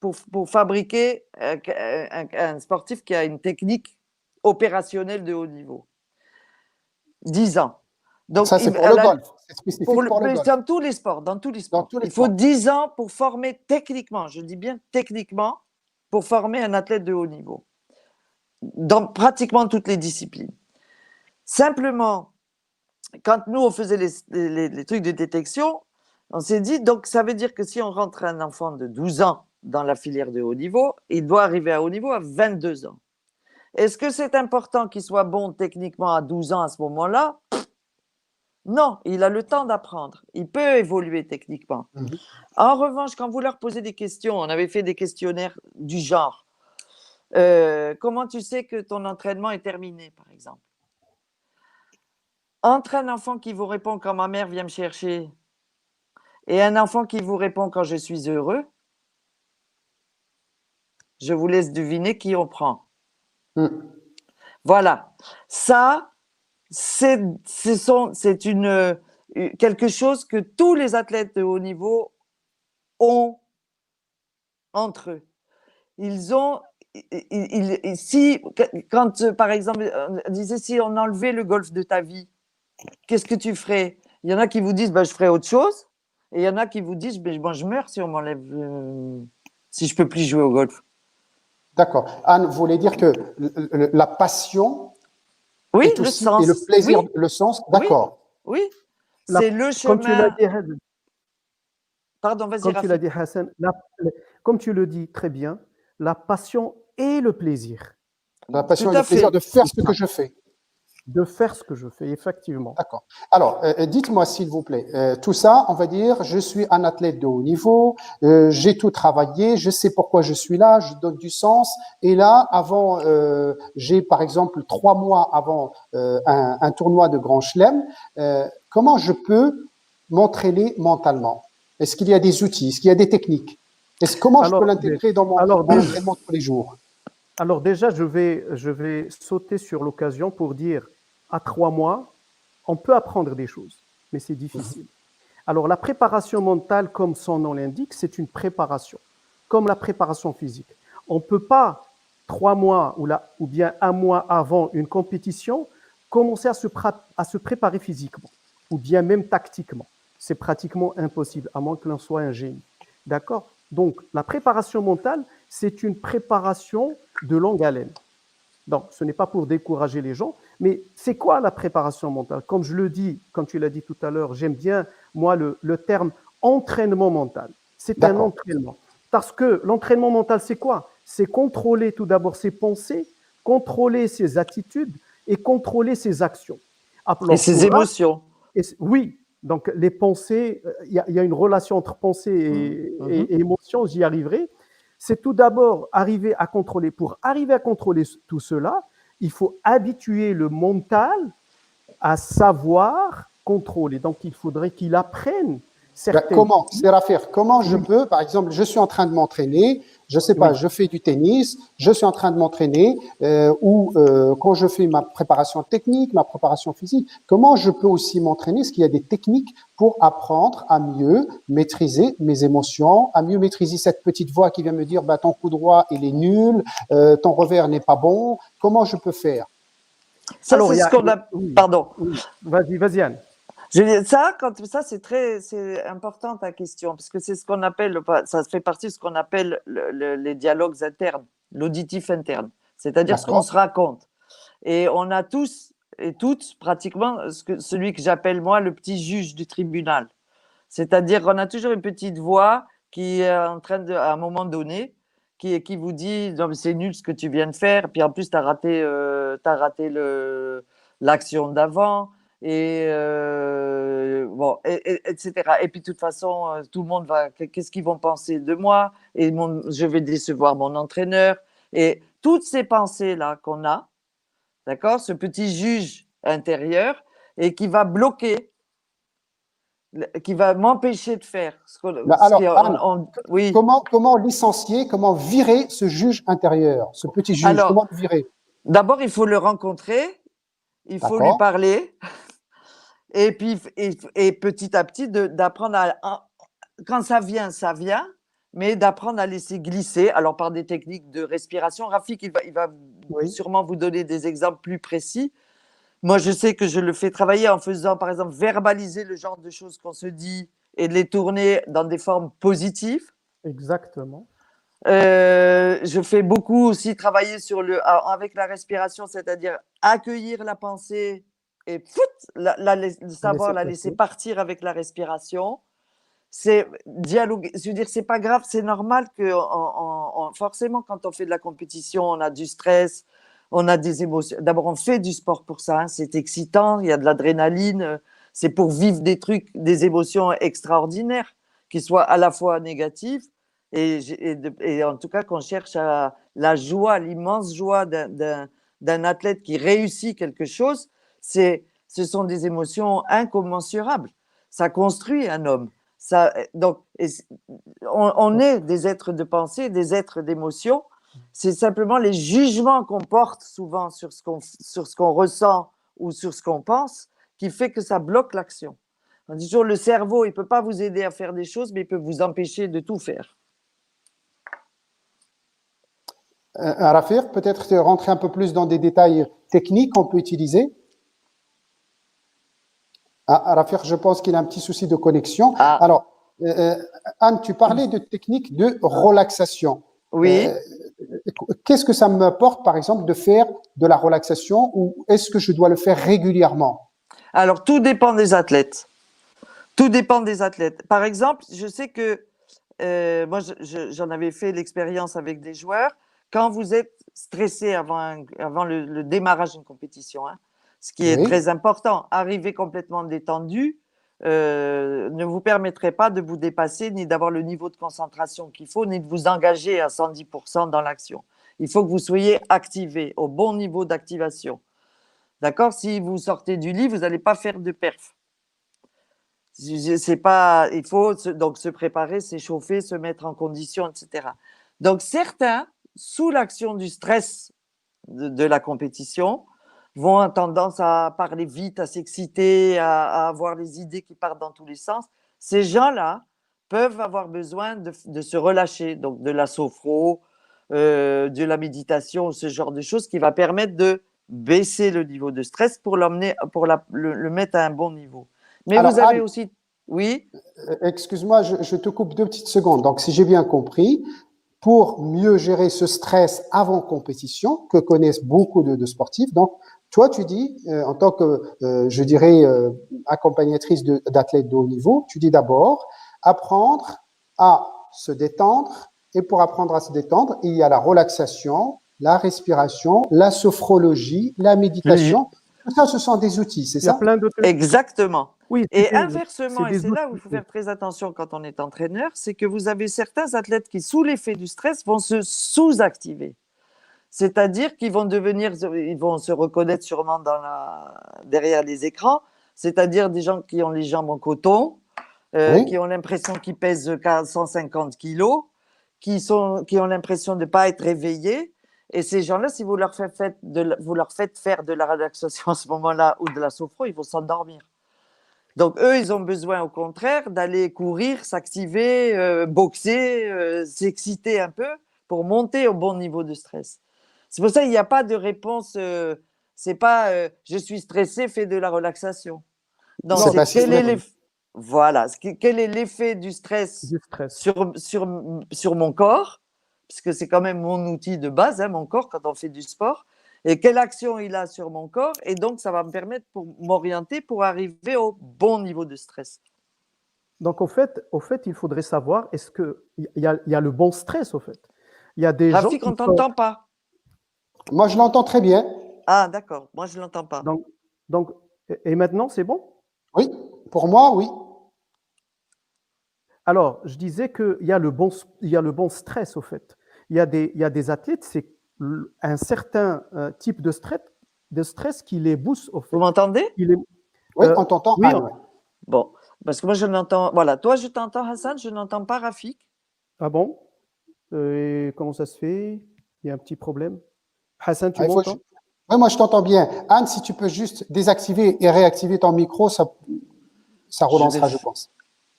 pour fabriquer un sportif qui a une technique opérationnelle de haut niveau. 10 ans. Donc, Ça, c'est pour le golf. C'est spécifique pour le golf. dans tous les sports. Dans tous les Il faut sports. 10 ans pour former techniquement, je dis bien techniquement, pour former un athlète de haut niveau. Dans pratiquement toutes les disciplines. Simplement, quand nous, on faisait les trucs de détection, on s'est dit, donc ça veut dire que si on rentre un enfant de 12 ans dans la filière de haut niveau, il doit arriver à haut niveau à 22 ans. Est-ce que c'est important qu'il soit bon techniquement à 12 ans à ce moment-là? Non, il a le temps d'apprendre. Il peut évoluer techniquement. En revanche, quand vous leur posez des questions, on avait fait des questionnaires du genre, comment tu sais que ton entraînement est terminé, par exemple? Entre un enfant qui vous répond quand ma mère vient me chercher et un enfant qui vous répond quand je suis heureux, je vous laisse deviner qui on prend. Voilà. Ça, c'est quelque chose que tous les athlètes de haut niveau ont entre eux. Ils ont, quand par exemple, on disait si on enlevait le golf de ta vie, qu'est-ce que tu ferais? Il y en a qui vous disent je ferais autre chose, et il y en a qui vous disent moi je meurs si on m'enlève, si je peux plus jouer au golf. D'accord. Anne, vous voulez dire que la passion oui, est aussi, et le plaisir, oui. Le sens, d'accord. Oui, c'est le chemin. Comme tu l'as dit, pardon, vas-y, comme tu l'as dit, Hassan, comme tu le dis très bien, la passion et le plaisir. La passion et le plaisir de faire ce que je fais. De faire ce que je fais, effectivement. D'accord. Alors, dites-moi s'il vous plaît, tout ça, on va dire, je suis un athlète de haut niveau, j'ai tout travaillé, je sais pourquoi je suis là, je donne du sens. Et là, avant, j'ai par exemple 3 mois avant un tournoi de Grand Chelem, comment je peux m'entraîner mentalement? Est-ce qu'il y a des outils? Est-ce qu'il y a des techniques? Comment je peux l'intégrer dans mon entraînement tous les jours? Alors déjà, je vais sauter sur l'occasion pour dire, à 3 mois, on peut apprendre des choses, mais c'est difficile. Alors la préparation mentale, comme son nom l'indique, c'est une préparation, comme la préparation physique. On ne peut pas, 3 mois ou bien 1 mois avant une compétition, commencer à se préparer physiquement, ou bien même tactiquement. C'est pratiquement impossible, à moins que l'on soit un génie. D'accord? Donc, la préparation mentale, c'est une préparation de longue haleine. Donc, ce n'est pas pour décourager les gens, mais c'est quoi la préparation mentale? Comme je le dis, comme tu l'as dit tout à l'heure, j'aime bien, moi, le terme entraînement mental. C'est un entraînement. Parce que l'entraînement mental, c'est quoi? C'est contrôler tout d'abord ses pensées, contrôler ses attitudes et contrôler ses actions. Alors, et ses émotions. Oui. Donc, les pensées, il y a une relation entre pensée et émotion, j'y arriverai. C'est tout d'abord arriver à contrôler. Pour arriver à contrôler tout cela, il faut habituer le mental à savoir contrôler. Donc, il faudrait qu'il apprenne certaines... Comment, Sérapher, comment je peux, par exemple, je suis en train de m'entraîner, je sais pas, je fais du tennis, je suis en train de m'entraîner, ou quand je fais ma préparation technique, ma préparation physique, comment je peux aussi m'entraîner? Est-ce qu'il y a des techniques pour apprendre à mieux maîtriser mes émotions, à mieux maîtriser cette petite voix qui vient me dire, ton coup droit, il est nul, ton revers n'est pas bon. Comment je peux faire? Ça, c'est ce qu'on a... Pardon. Vas-y, Anne. Ça, c'est important ta question, parce que c'est ce qu'on appelle, ça fait partie de ce qu'on appelle les dialogues internes, l'auditif interne, c'est-à-dire ce qu'on se raconte. Et on a tous et toutes pratiquement celui que j'appelle moi le petit juge du tribunal. C'est-à-dire qu'on a toujours une petite voix qui est en train de, à un moment donné, qui vous dit non, mais c'est nul ce que tu viens de faire, puis en plus tu as raté l'action d'avant. Etc. Et puis de toute façon, tout le monde va, qu'est-ce qu'ils vont penser de moi? Et je vais décevoir mon entraîneur. Et toutes ces pensées-là qu'on a, d'accord, ce petit juge intérieur, et qui va bloquer qui va m'empêcher de faire Bah, alors, Anne, oui. comment licencier, comment virer ce juge intérieur, ce petit juge, Alors, comment le virer? D'abord, il faut le rencontrer, il faut lui D'accord. parler, et puis et petit à petit d'apprendre quand ça vient, mais d'apprendre à laisser glisser. Alors par des techniques de respiration, Rafik, il va Oui, sûrement vous donner des exemples plus précis. Moi, je sais que je le fais travailler en faisant, par exemple, verbaliser le genre de choses qu'on se dit et de les tourner dans des formes positives. exactement. Je fais beaucoup aussi travailler avec la respiration, c'est-à-dire accueillir la pensée et savoir la laisser passer. partir avec la respiration. C'est dialoguer, je veux dire, c'est pas grave, c'est normal que forcément, quand on fait de la compétition, on a du stress, on a des émotions. D'abord, on fait du sport pour ça, hein, c'est excitant, il y a de l'adrénaline, c'est pour vivre des trucs, des émotions extraordinaires, qui soient à la fois négatives et en tout cas qu'on cherche à la joie, l'immense joie d'un athlète qui réussit quelque chose. Ce sont des émotions incommensurables. Ça construit un homme. Donc, on est des êtres de pensée, des êtres d'émotion. C'est simplement les jugements qu'on porte souvent sur ce qu'on ressent ou sur ce qu'on pense qui fait que ça bloque l'action. On dit toujours, le cerveau, il ne peut pas vous aider à faire des choses, mais il peut vous empêcher de tout faire. Rafir, peut-être rentrer un peu plus dans des détails techniques qu'on peut utiliser. Rafir, je pense qu'il a un petit souci de connexion. Alors, Anne, tu parlais de techniques de relaxation. Oui. Qu'est-ce que ça m'apporte, par exemple, de faire de la relaxation ou est-ce que je dois le faire régulièrement? Alors, tout dépend des athlètes. Tout dépend des athlètes. Par exemple, je sais que moi, j'en avais fait l'expérience avec des joueurs. Quand vous êtes stressé avant le démarrage d'une compétition, hein, ce qui est très important, arriver complètement détendu ne vous permettrait pas de vous dépasser, ni d'avoir le niveau de concentration qu'il faut, ni de vous engager à 110% dans l'action. Il faut que vous soyez activé, au bon niveau d'activation. D'accord? Si vous sortez du lit, vous n'allez pas faire de perf. Il faut donc se préparer, s'échauffer, se mettre en condition, etc. Donc certains, sous l'action du stress de la compétition, vont avoir tendance à parler vite, à s'exciter, à avoir les idées qui partent dans tous les sens. Ces gens-là peuvent avoir besoin de se relâcher, donc de la sophro, de la méditation, ce genre de choses qui va permettre de baisser le niveau de stress pour le mettre à un bon niveau. Mais alors, vous avez Anne, aussi… Oui. Excuse-moi, je te coupe 2 petites secondes. Donc, si j'ai bien compris, pour mieux gérer ce stress avant compétition, que connaissent beaucoup de sportifs, donc, toi, tu dis, en tant que, je dirais, accompagnatrice d'athlètes de haut niveau, tu dis d'abord apprendre à se détendre. Et pour apprendre à se détendre, il y a la relaxation, la respiration, la sophrologie, la méditation. Tout ça, ce sont des outils, c'est ça? Il y a plein d'autres. Exactement. Oui, et inversement, et c'est là où il faut faire très attention quand on est entraîneur, c'est que vous avez certains athlètes qui, sous l'effet du stress, vont se sous-activer. C'est-à-dire qu'ils vont ils vont se reconnaître sûrement derrière les écrans, c'est-à-dire des gens qui ont les jambes en coton, qui ont l'impression qu'ils pèsent 150 kilos, qui ont l'impression de ne pas être réveillés. Et ces gens-là, si vous leur faites faire de la relaxation à ce moment-là ou de la sophro, ils vont s'endormir. Donc, eux, ils ont besoin, au contraire, d'aller courir, s'activer, boxer, s'exciter un peu pour monter au bon niveau de stress. C'est pour ça qu'il n'y a pas de réponse. C'est pas je suis stressé, fais de la relaxation. Non, voilà. Quel est l'effet du stress, sur mon corps, puisque c'est quand même mon outil de base, hein, mon corps, quand on fait du sport. Et quelle action il a sur mon corps, et donc ça va me permettre pour m'orienter pour arriver au bon niveau de stress. Donc au fait, il faudrait savoir, est-ce qu'il y a le bon stress au fait? Il y a des Rafik, gens on ne t'entend pas. Moi, je l'entends très bien. Ah, d'accord. Moi, je ne l'entends pas. Donc, et maintenant, c'est bon? Oui, pour moi, oui. Alors, je disais qu'il y a le bon stress au fait. Il y a des athlètes, c'est un certain type de stress qui les booste au fait. Vous m'entendez? Oui, on t'entend. Oui, bon, Parce que moi, je n'entends. Voilà, toi, je t'entends, Hassan, je n'entends pas Rafik. Ah bon? Et comment ça se fait? Il y a un petit problème. Hassan, tu Ah, m'entends? ouais, moi, je t'entends bien. Anne, si tu peux juste désactiver et réactiver ton micro, ça Je vais. relancera, je pense.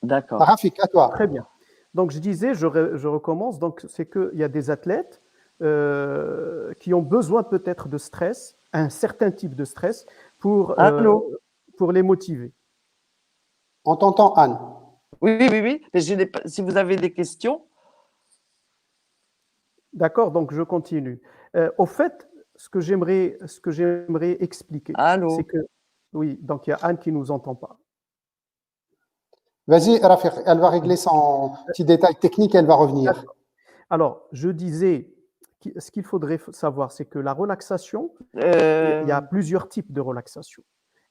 D'accord. Rafik, à toi. Très bien. Donc, je disais, je recommence. Donc, c'est qu'il y a des athlètes qui ont besoin peut-être de stress, un certain type de stress, Allô? pour les motiver. On t'entend, Anne. Oui, oui, oui, oui. Mais je n'ai pas... Si vous avez des questions, D'accord? Donc, je continue. Au fait, ce que j'aimerais expliquer, c'est allô? que, oui, donc il y a Anne qui nous entend pas. Vas-y, Rafik, elle va régler son petit détail technique et elle va revenir. D'accord. Alors, je disais, ce qu'il faudrait savoir, c'est que la relaxation, il y a plusieurs types de relaxation.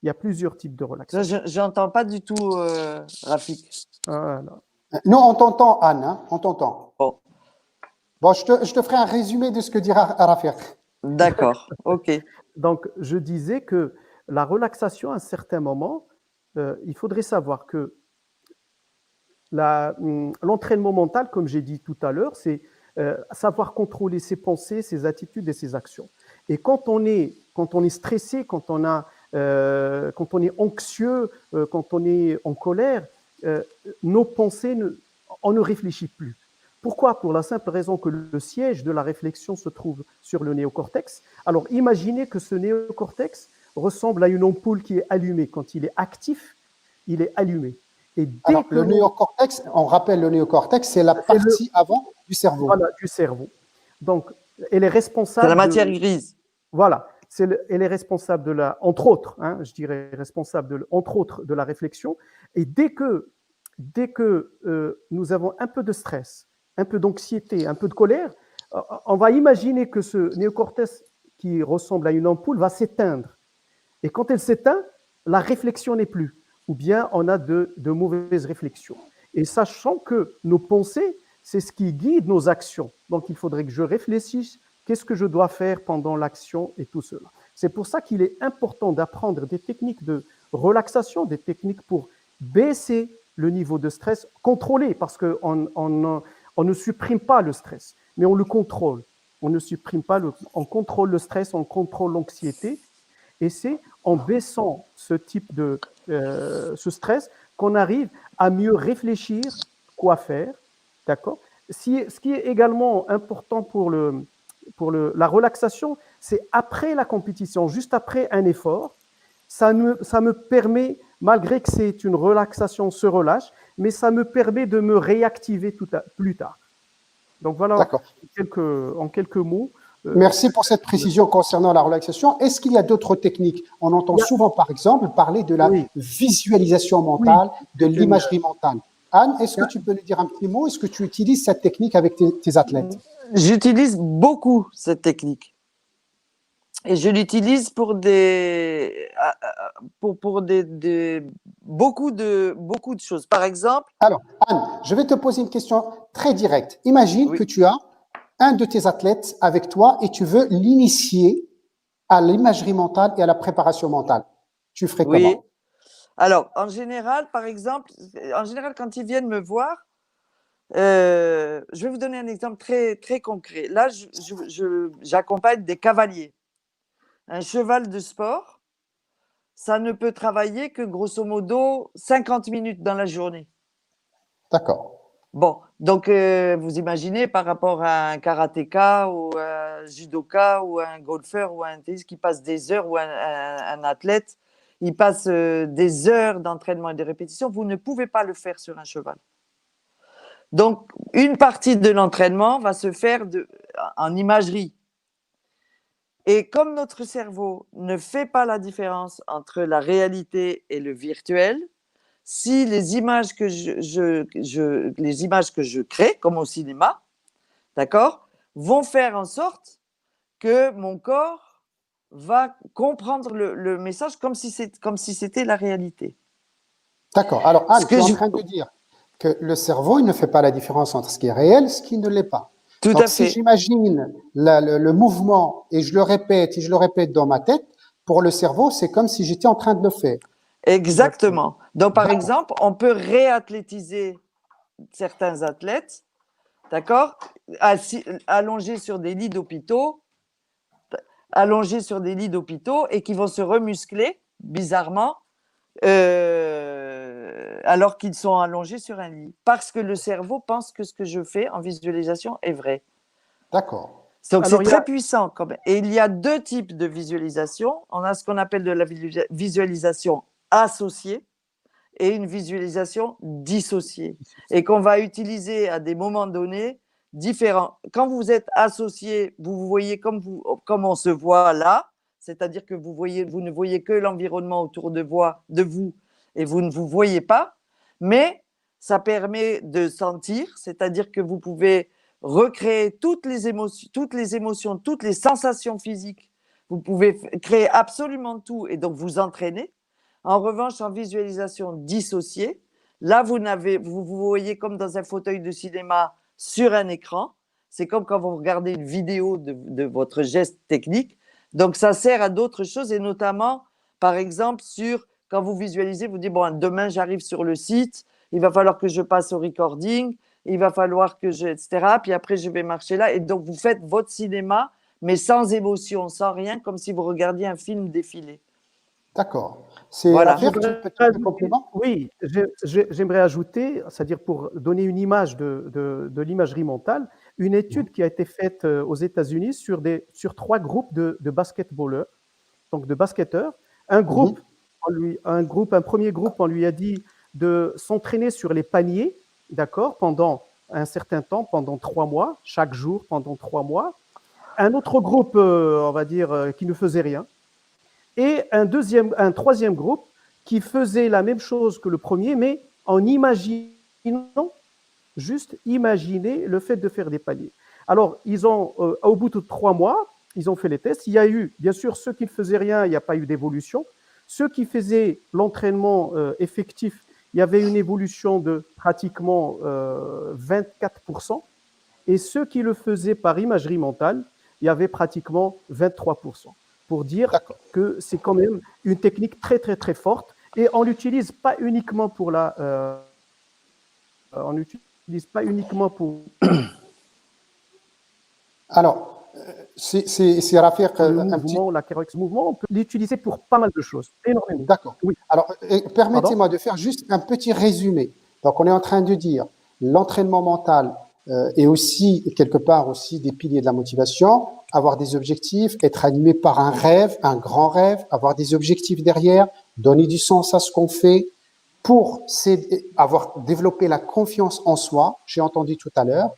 Il y a plusieurs types de relaxation. Je n'entends pas du tout Rafik. Voilà. Nous, on t'entend, Anne, hein, on t'entend. Bon, Bon, je te ferai un résumé de ce que dira Rafik. d'accord, ok. Donc, je disais que la relaxation, à un certain moment, il faudrait savoir que l'entraînement mental, comme j'ai dit tout à l'heure, c'est savoir contrôler ses pensées, ses attitudes et ses actions. Et quand on est stressé, quand on est anxieux, quand on est en colère, nos pensées, on ne réfléchit plus. Pourquoi? Pour la simple raison que le siège de la réflexion se trouve sur le néocortex. Alors imaginez que ce néocortex ressemble à une ampoule qui est allumée. Quand il est actif, il est allumé. Et dès Alors, que le néocortex, on rappelle le néocortex, c'est la partie avant du cerveau. Voilà, du cerveau. Donc, elle est responsable. C'est la matière grise. Voilà, elle est responsable de la, entre autres, hein, je dirais responsable entre autres de la réflexion. Et dès que nous avons un peu de stress, un peu d'anxiété, un peu de colère, on va imaginer que ce néocortex qui ressemble à une ampoule va s'éteindre. Et quand elle s'éteint, la réflexion n'est plus, ou bien on a de mauvaises réflexions. Et sachant que nos pensées, c'est ce qui guide nos actions. Donc il faudrait que je réfléchisse, qu'est-ce que je dois faire pendant l'action et tout cela. C'est pour ça qu'il est important d'apprendre des techniques de relaxation, des techniques pour baisser le niveau de stress, contrôler, parce qu'on ne supprime pas le stress, mais on le contrôle. On ne supprime pas, on contrôle le stress, on contrôle l'anxiété, et c'est en baissant ce stress qu'on arrive à mieux réfléchir quoi faire, d'accord? Ce qui est également important pour la relaxation, c'est après la compétition, juste après un effort, ça me permet, malgré que c'est une relaxation, se relâche, mais ça me permet de me réactiver plus tard. Donc voilà, en quelques mots. Merci pour cette précision concernant la relaxation. Est-ce qu'il y a d'autres techniques? On entend souvent, par exemple, parler de la visualisation mentale, de l'imagerie mentale. Anne, est-ce que tu peux nous dire un petit mot? Est-ce que tu utilises cette technique avec tes athlètes? J'utilise beaucoup cette technique. Et je l'utilise pour beaucoup de choses. Par exemple. Alors, Anne, je vais te poser une question très directe. Imagine que tu as un de tes athlètes avec toi et tu veux l'initier à l'imagerie mentale et à la préparation mentale. Tu ferais comment? Alors, en général, par exemple, quand ils viennent me voir, je vais vous donner un exemple très, très concret. Là, j'accompagne des cavaliers. Un cheval de sport, ça ne peut travailler que grosso modo 50 minutes dans la journée. D'accord. Bon, donc vous imaginez par rapport à un karatéka ou un judoka ou un golfeur ou un tennis qui passe des heures ou un athlète, il passe des heures d'entraînement et de répétition, vous ne pouvez pas le faire sur un cheval. Donc, une partie de l'entraînement va se faire en imagerie. Et comme notre cerveau ne fait pas la différence entre la réalité et le virtuel, si les images que les images que je crée, comme au cinéma, d'accord, vont faire en sorte que mon corps va comprendre le message comme si c'était la réalité. D'accord. Alors, Anne, tu es en train de dire que le cerveau, il ne fait pas la différence entre ce qui est réel et ce qui ne l'est pas. Tout Donc, à fait. si j'imagine le mouvement et je le répète dans ma tête, pour le cerveau, c'est comme si j'étais en train de le faire. Exactement. Donc, par D'accord. exemple, on peut réathlétiser certains athlètes, d'accord, allongés sur des lits d'hôpitaux, et qui vont se remuscler, bizarrement, alors qu'ils sont allongés sur un lit. Parce que le cerveau pense que ce que je fais en visualisation est vrai. D'accord. Donc, c'est Alors, il y très a, puissant quand même. Et il y a deux types de visualisation. On a ce qu'on appelle de la visualisation associée et une visualisation dissociée. Et qu'on va utiliser à des moments donnés différents. Quand vous êtes associé, vous vous voyez comme on se voit là, c'est-à-dire que vous ne voyez que l'environnement autour de vous et vous ne vous voyez pas, mais ça permet de sentir, c'est-à-dire que vous pouvez recréer toutes les émotions, toutes les sensations physiques. Vous pouvez créer absolument tout et donc vous entraîner. En revanche, en visualisation dissociée, là, vous voyez comme dans un fauteuil de cinéma sur un écran. C'est comme quand vous regardez une vidéo de votre geste technique. Donc, ça sert à d'autres choses et notamment, par exemple, quand vous visualisez, vous dites, bon, demain, j'arrive sur le site, il va falloir que je passe au recording, il va falloir etc. Puis après, je vais marcher là. Et donc, vous faites votre cinéma, mais sans émotion, sans rien, comme si vous regardiez un film défiler. D'accord. C'est Voilà. Rafik, tu j'aimerais peux un ajouter, complément? oui, j'aimerais ajouter, c'est-à-dire pour donner une image de l'imagerie mentale, une Mhm. étude qui a été faite aux États-Unis sur 3 groupes de basketballeurs, donc de basketteurs. Un Mhm. groupe, un premier groupe, on lui a dit de s'entraîner sur les paniers, d'accord, pendant un certain temps, pendant 3 mois, chaque jour pendant 3 mois. Un autre groupe, on va dire, qui ne faisait rien. Et un troisième groupe qui faisait la même chose que le premier, mais en imaginant, juste imaginer le fait de faire des paniers. Alors, au bout de 3 mois, ils ont fait les tests. Il y a eu, bien sûr, ceux qui ne faisaient rien, il n'y a pas eu d'évolution. Ceux qui faisaient l'entraînement effectif, il y avait une évolution de pratiquement 24%. Et ceux qui le faisaient par imagerie mentale, il y avait pratiquement 23%. Pour dire D'accord. que c'est quand même une technique très, très, très forte. Et on l'utilise pas uniquement pour on n'utilise pas uniquement pour Alors, c'est Rafik, le un petit. mouvement, la correction mouvement, on peut l'utiliser pour pas mal de choses, énormément. D'accord. Oui, Alors, pardon. permettez-moi de faire juste un petit résumé. Donc, on est en train de dire l'entraînement mental est aussi, quelque part, aussi des piliers de la motivation, avoir des objectifs, être animé par un rêve, un grand rêve, avoir des objectifs derrière, donner du sens à ce qu'on fait pour avoir développé la confiance en soi, j'ai entendu tout à l'heure,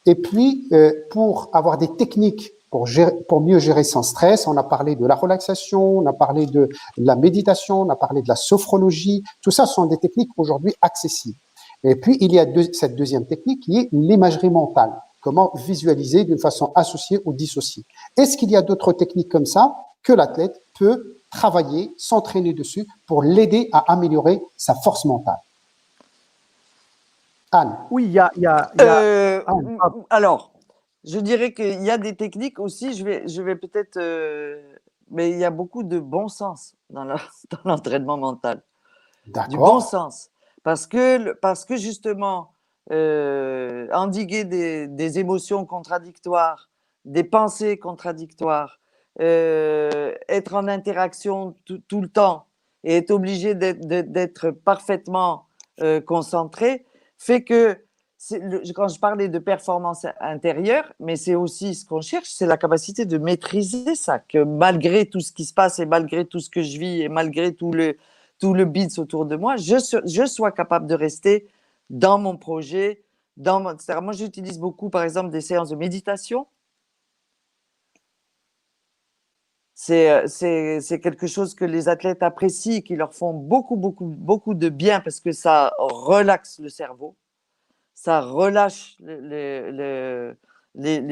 et puis, pour avoir des techniques pour mieux gérer son stress, on a parlé de la relaxation, on a parlé de la méditation, on a parlé de la sophrologie. Tout ça sont des techniques aujourd'hui accessibles. Et puis, il y a cette deuxième technique qui est l'imagerie mentale. Comment visualiser d'une façon associée ou dissociée. Est-ce qu'il y a d'autres techniques comme ça que l'athlète peut travailler, s'entraîner dessus pour l'aider à améliorer sa force mentale? Anne. Oui, il y a Anne. Alors, je dirais qu'il y a des techniques aussi, je vais peut-être, mais il y a beaucoup de bon sens dans l'entraînement mental, du bon D'accord. sens, parce que justement, endiguer des émotions contradictoires, des pensées contradictoires, être en interaction tout le temps et être obligé d'être parfaitement concentré, fait que quand je parlais de performance intérieure, mais c'est aussi ce qu'on cherche, c'est la capacité de maîtriser ça, que malgré tout ce qui se passe et malgré tout ce que je vis et malgré tout le bits autour de moi, je sois capable de rester dans mon projet. Moi, j'utilise beaucoup, par exemple, des séances de méditation. C'est quelque chose que les athlètes apprécient, qui leur font beaucoup, beaucoup, beaucoup de bien parce que ça relaxe le cerveau, ça relâche les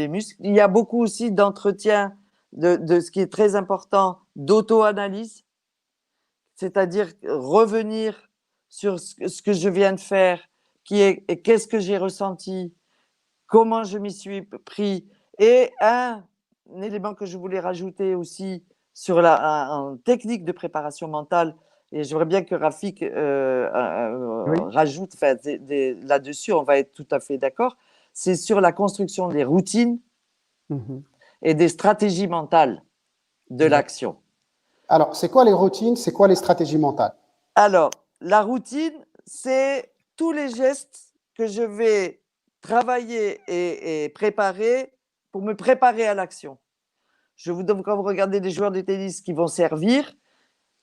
muscles. Il y a beaucoup aussi d'entretien de ce qui est très important, d'auto-analyse, c'est-à-dire revenir sur ce que je viens de faire, qui est qu'est-ce que j'ai ressenti, comment je m'y suis pris. Et un élément que je voulais rajouter aussi sur en technique de préparation mentale, et j'aimerais bien que Rafik Oui. rajoute là-dessus, on va être tout à fait d'accord, c'est sur la construction des routines Mhm. et des stratégies mentales de Exact. l'action. Alors, c'est quoi les routines? C'est quoi les stratégies mentales? Alors, la routine, c'est tous les gestes que je vais travailler et préparer pour me préparer à l'action. Je vous donne, quand vous regardez des joueurs de tennis qui vont servir,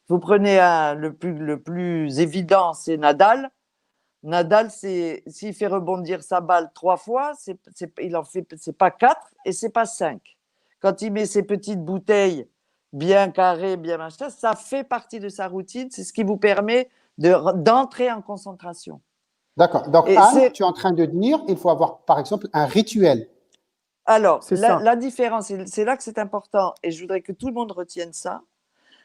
vous prenez le plus évident, c'est Nadal. Nadal, s'il fait rebondir sa balle 3 fois, il en fait, c'est pas 4 et c'est pas 5. Quand il met ses petites bouteilles bien carrées, bien machin, ça fait partie de sa routine. C'est ce qui vous permet d'entrer en concentration. D'accord. Donc, Et Anne, c'est tu es en train de dire, il faut avoir, par exemple, un rituel. alors C'est ça. la différence, c'est là que c'est important, et je voudrais que tout le monde retienne ça.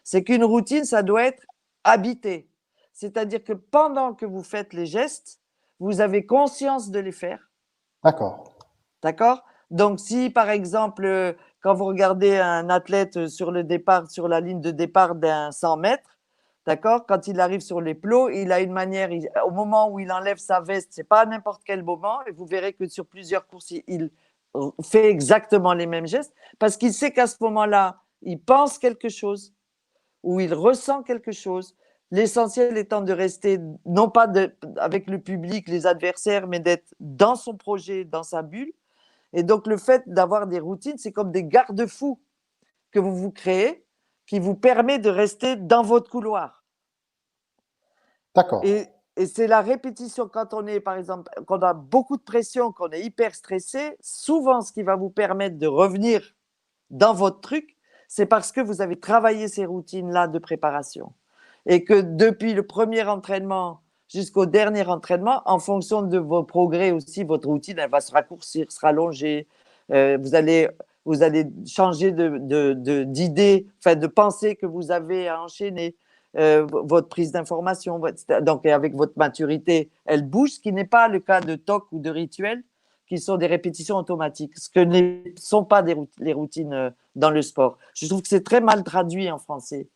C'est qu'une routine, ça doit être habité. C'est-à-dire que pendant que vous faites les gestes, vous avez conscience de les faire. D'accord. D'accord? Donc, si par exemple, quand vous regardez un athlète sur le départ, sur la ligne de départ d'un 100 mètres, d'accord? Quand il arrive sur les plots, il a une manière, au moment où il enlève sa veste, c'est pas à n'importe quel moment, et vous verrez que sur plusieurs courses, il fait exactement les mêmes gestes, parce qu'il sait qu'à ce moment-là, il pense quelque chose, ou il ressent quelque chose. L'essentiel étant de rester, non pas avec le public, les adversaires, mais d'être dans son projet, dans sa bulle. Et donc, le fait d'avoir des routines, c'est comme des garde-fous que vous vous créez, qui vous permet de rester dans votre couloir. D'accord. Et c'est la répétition quand on est, par exemple, quand on a beaucoup de pression, qu'on est hyper stressé, souvent ce qui va vous permettre de revenir dans votre truc, c'est parce que vous avez travaillé ces routines-là de préparation. Et que depuis le premier entraînement jusqu'au dernier entraînement, en fonction de vos progrès aussi, votre routine, elle va se raccourcir, se rallonger. Vous allez changer d'idée, enfin de pensée que vous avez à enchaîner. Votre prise d'information, donc avec votre maturité, elle bouge, ce qui n'est pas le cas de TOC ou de rituel, qui sont des répétitions automatiques, ce que ne sont pas les routines dans le sport. Je trouve que c'est très mal traduit en français.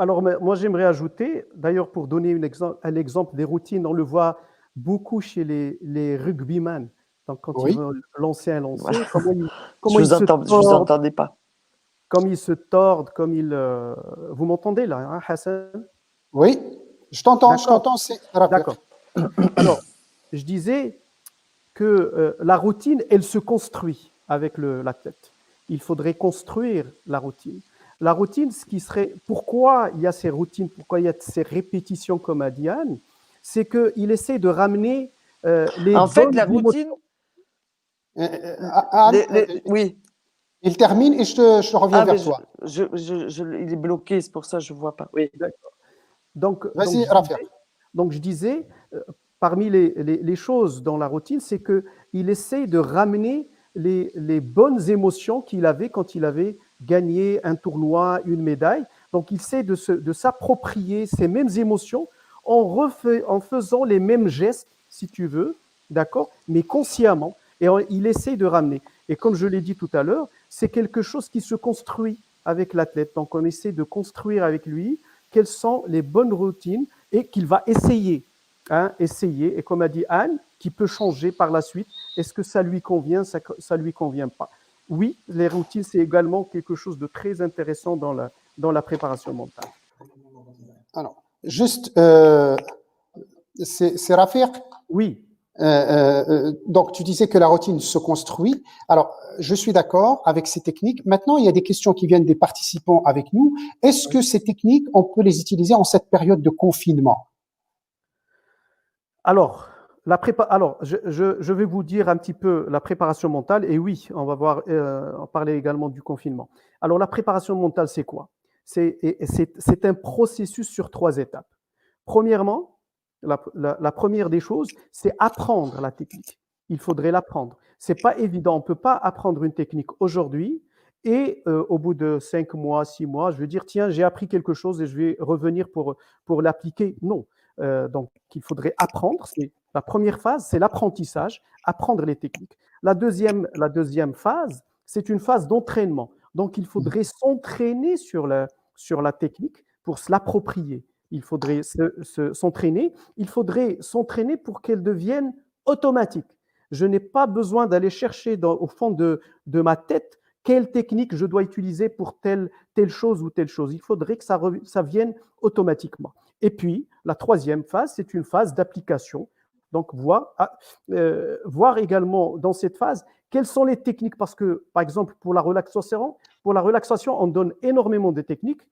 Alors, moi, j'aimerais ajouter, d'ailleurs, pour donner un exemple des routines, on le voit beaucoup chez les rugbyman. Donc, quand ils Oui. veulent lancer un Voilà. lancer, comment Je ils se vous tordent, entendais pas. comme ils se tordent, comme ils… Vous m'entendez là, hein, Hassan? Oui. Je D'accord, t'entends, c'est Rafiq. d'accord. Alors, je disais que la routine, elle se construit avec l'athlète. Il faudrait construire la routine. La routine, ce qui serait, pourquoi il y a ces routines, pourquoi il y a ces répétitions comme à Diane, c'est qu'il essaie de ramener les En fait, bonnes la émotions. routine, Anne, oui. il termine et je reviens Ah, mais vers toi. il est bloqué, c'est pour ça que je ne vois pas. Oui. Donc, Vas-y, Rafiq. je disais, parmi les choses dans la routine, c'est qu'il essaie de ramener les bonnes émotions qu'il avait quand il avait gagné un tournoi, une médaille. Donc, il essaie de s'approprier ces mêmes émotions en faisant les mêmes gestes, si tu veux, d'accord, mais consciemment. Et il essaie de ramener. Et comme je l'ai dit tout à l'heure, c'est quelque chose qui se construit avec l'athlète. Donc, on essaie de construire avec lui quelles sont les bonnes routines et qu'il va essayer. Essayer. Et comme a dit Anne, qui peut changer par la suite. Est-ce que ça lui convient, ça ne lui convient pas? Oui, les routines, c'est également quelque chose de très intéressant dans la préparation mentale. Alors, juste, c'est Rafiq. Oui. Donc, tu disais que la routine se construit. Alors, je suis d'accord avec ces techniques. Maintenant, il y a des questions qui viennent des participants avec nous. Est-ce que ces techniques, on peut les utiliser en cette période de confinement? Alors, je vais vous dire un petit peu la préparation mentale. Et oui, on va en parler également du confinement. Alors, la préparation mentale, c'est quoi? C'est un processus sur 3 étapes. Premièrement, la première des choses, c'est apprendre la technique. Il faudrait l'apprendre. Ce n'est pas évident. On ne peut pas apprendre une technique aujourd'hui et au bout de 5 mois, 6 mois, je vais dire, tiens, j'ai appris quelque chose et je vais revenir pour l'appliquer. Non. Donc, il faudrait apprendre. La première phase, c'est l'apprentissage, apprendre les techniques. La deuxième phase, c'est une phase d'entraînement. Donc, il faudrait s'entraîner sur la technique pour se l'approprier. il faudrait s'entraîner. Il faudrait s'entraîner pour qu'elle devienne automatique. Je n'ai pas besoin d'aller chercher au fond de ma tête quelle technique je dois utiliser pour telle chose ou telle chose. Il faudrait que ça vienne automatiquement. Et puis, la troisième phase, c'est une phase d'application. Donc, voir également dans cette phase quelles sont les techniques, parce que, par exemple, pour la relaxation, on donne énormément de techniques,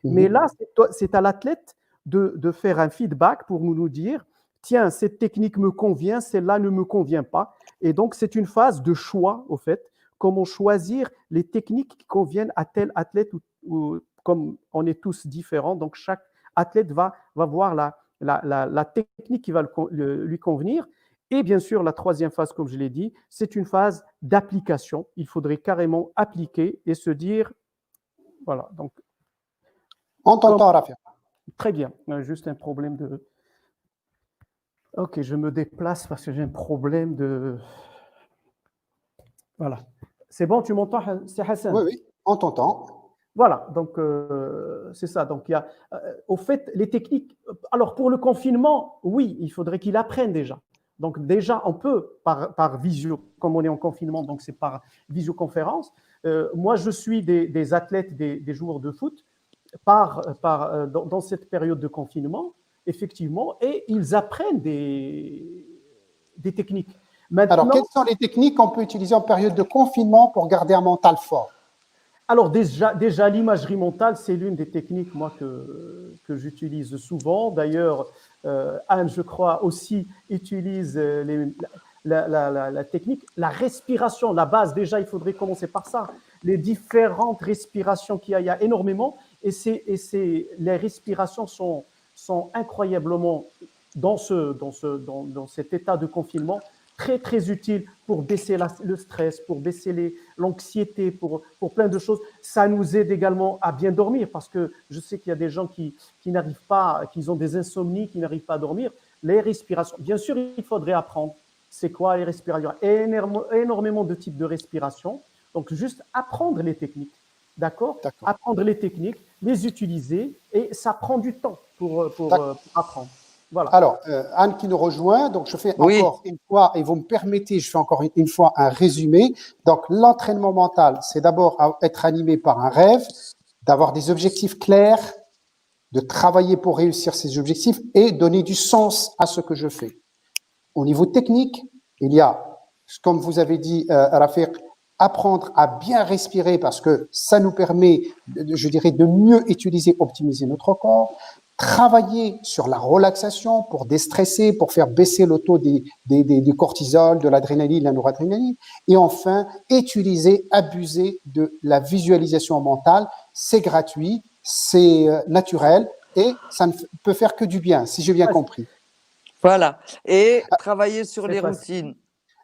mais là, c'est à l'athlète de faire un feedback pour nous dire, tiens, cette technique me convient, celle-là ne me convient pas. Et donc, c'est une phase de choix, au fait, comment choisir les techniques qui conviennent à tel athlète, ou comme on est tous différents, donc chaque athlète va voir la technique qui va lui convenir. Et bien sûr, la troisième phase, comme je l'ai dit, c'est une phase d'application. Il faudrait carrément appliquer et se dire, voilà. Donc, on t'entend, Rafiq. Très bien. Juste un problème de... Ok, je me déplace parce que j'ai un problème de... Voilà. C'est bon, tu m'entends, c'est Hassan? Oui, on t'entend. Voilà, donc c'est ça. Donc, il y a, au fait, les techniques. Alors, pour le confinement, oui, il faudrait qu'il apprenne déjà. Donc, déjà, on peut, par visio, comme on est en confinement, donc c'est par visioconférence. Moi, je suis des athlètes, des joueurs de foot, dans cette période de confinement, effectivement, et ils apprennent des techniques. Maintenant, alors, quelles sont les techniques qu'on peut utiliser en période de confinement pour garder un mental fort? Alors déjà l'imagerie mentale, c'est l'une des techniques moi que j'utilise souvent. D'ailleurs, Anne, je crois, aussi utilise la technique. La respiration, la base, déjà, il faudrait commencer par ça. Les différentes respirations qu'il y a, il y a énormément. Et les respirations sont incroyablement, dans cet état de confinement, très, très utile pour baisser le stress, pour baisser l'anxiété, pour plein de choses. Ça nous aide également à bien dormir parce que je sais qu'il y a des gens qui n'arrivent pas, qui ont des insomnies, qui n'arrivent pas à dormir. Les respirations, bien sûr, il faudrait apprendre. C'est quoi les respirations? Il y a énormément de types de respiration. Donc, juste apprendre les techniques. D'accord? Apprendre les techniques, les utiliser et ça prend du temps pour apprendre. Voilà. Alors, Anne qui nous rejoint, donc je fais encore une fois, et vous me permettez, je fais encore une fois un résumé. Donc, l'entraînement mental, c'est d'abord être animé par un rêve, d'avoir des objectifs clairs, de travailler pour réussir ces objectifs et donner du sens à ce que je fais. Au niveau technique, il y a, comme vous avez dit, Rafiq, apprendre à bien respirer parce que ça nous permet, je dirais, de mieux utiliser, optimiser notre corps. Travailler sur la relaxation pour déstresser, pour faire baisser le taux du cortisol, de l'adrénaline, de la noradrénaline. Et enfin, abuser de la visualisation mentale. C'est gratuit, c'est naturel et ça ne peut faire que du bien, si j'ai bien compris. Voilà. Et travailler sur les routines.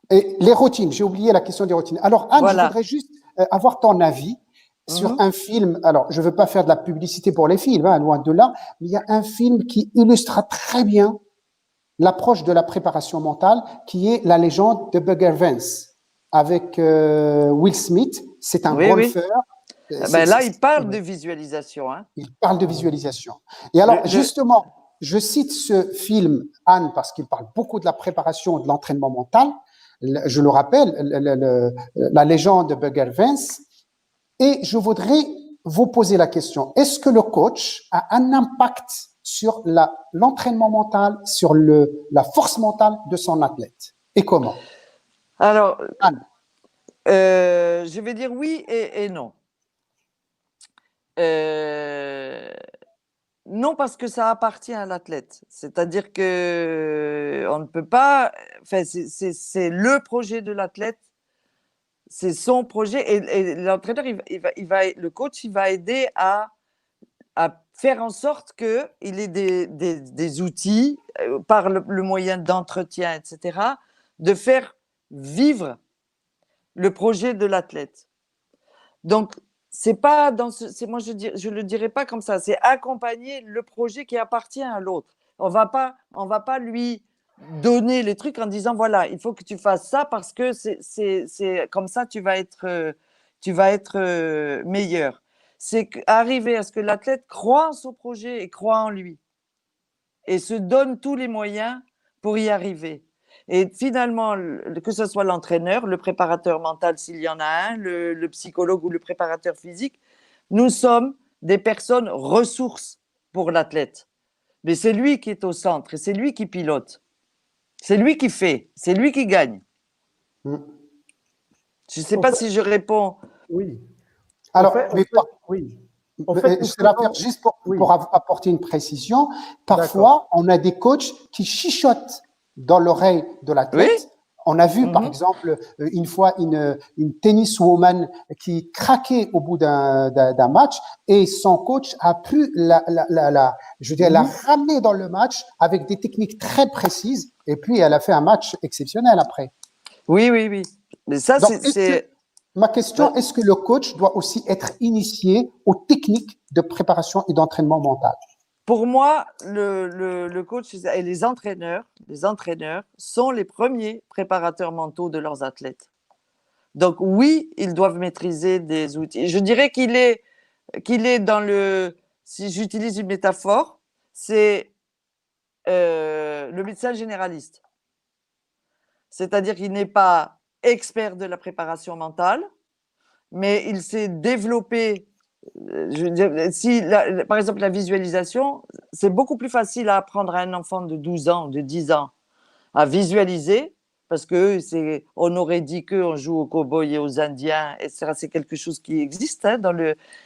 Et les routines, j'ai oublié la question des routines. Alors, Anne, je voudrais juste avoir ton avis sur un film. Alors, je ne veux pas faire de la publicité pour les films, hein, loin de là, mais il y a un film qui illustre très bien l'approche de la préparation mentale, qui est La légende de Bugger Vance, avec Will Smith. C'est un golfeur. Ben là, il parle de visualisation. Hein. Il parle de visualisation. Et alors, justement, je cite ce film, Anne, parce qu'il parle beaucoup de la préparation et de l'entraînement mental. Je le rappelle, La légende de Bugger Vance. Et je voudrais vous poser la question, est-ce que le coach a un impact sur l'entraînement mental, sur la force mentale de son athlète? Et comment? Alors, je vais dire oui et non. Non, parce que ça appartient à l'athlète. C'est-à-dire que on ne peut pas... Enfin, c'est le projet de l'athlète. C'est son projet et l'entraîneur, le coach, il va aider à faire en sorte qu'il ait des outils par le moyen d'entretien, etc., de faire vivre le projet de l'athlète. Donc, c'est pas moi je le dirais pas comme ça. C'est accompagner le projet qui appartient à l'autre. On va pas lui donner les trucs en disant voilà, il faut que tu fasses ça parce que c'est comme ça tu vas être meilleur. C'est arriver à ce que l'athlète croit en son projet et croit en lui. et se donne tous les moyens pour y arriver. Et finalement, que ce soit l'entraîneur, le préparateur mental s'il y en a un, le psychologue ou le préparateur physique, nous sommes des personnes ressources pour l'athlète. Mais c'est lui qui est au centre et c'est lui qui pilote. C'est lui qui fait, c'est lui qui gagne. Mm. Je ne sais pas si je réponds. Oui. Alors, oui. En fait, je vais la faire juste pour apporter une précision. Parfois, on a des coachs qui chuchotent dans l'oreille de l'athlète. Oui. On a vu, par exemple, une fois une tenniswoman qui craquait au bout d'un match et son coach a pu la ramener dans le match avec des techniques très précises et puis elle a fait un match exceptionnel après. Oui, oui, oui. Mais ça, c'est… Ma question, est-ce que le coach doit aussi être initié aux techniques de préparation et d'entraînement mental? Pour moi, le coach et les entraîneurs sont les premiers préparateurs mentaux de leurs athlètes. Donc oui, ils doivent maîtriser des outils. Je dirais qu'il est dans le… Si j'utilise une métaphore, c'est le médecin généraliste. C'est-à-dire qu'il n'est pas expert de la préparation mentale, mais il s'est développé. Je veux dire, par exemple, la visualisation, c'est beaucoup plus facile à apprendre à un enfant de 12 ans, de 10 ans, à visualiser, parce que on aurait dit qu'on joue aux cow-boys et aux Indiens, etc. C'est quelque chose qui existe, hein,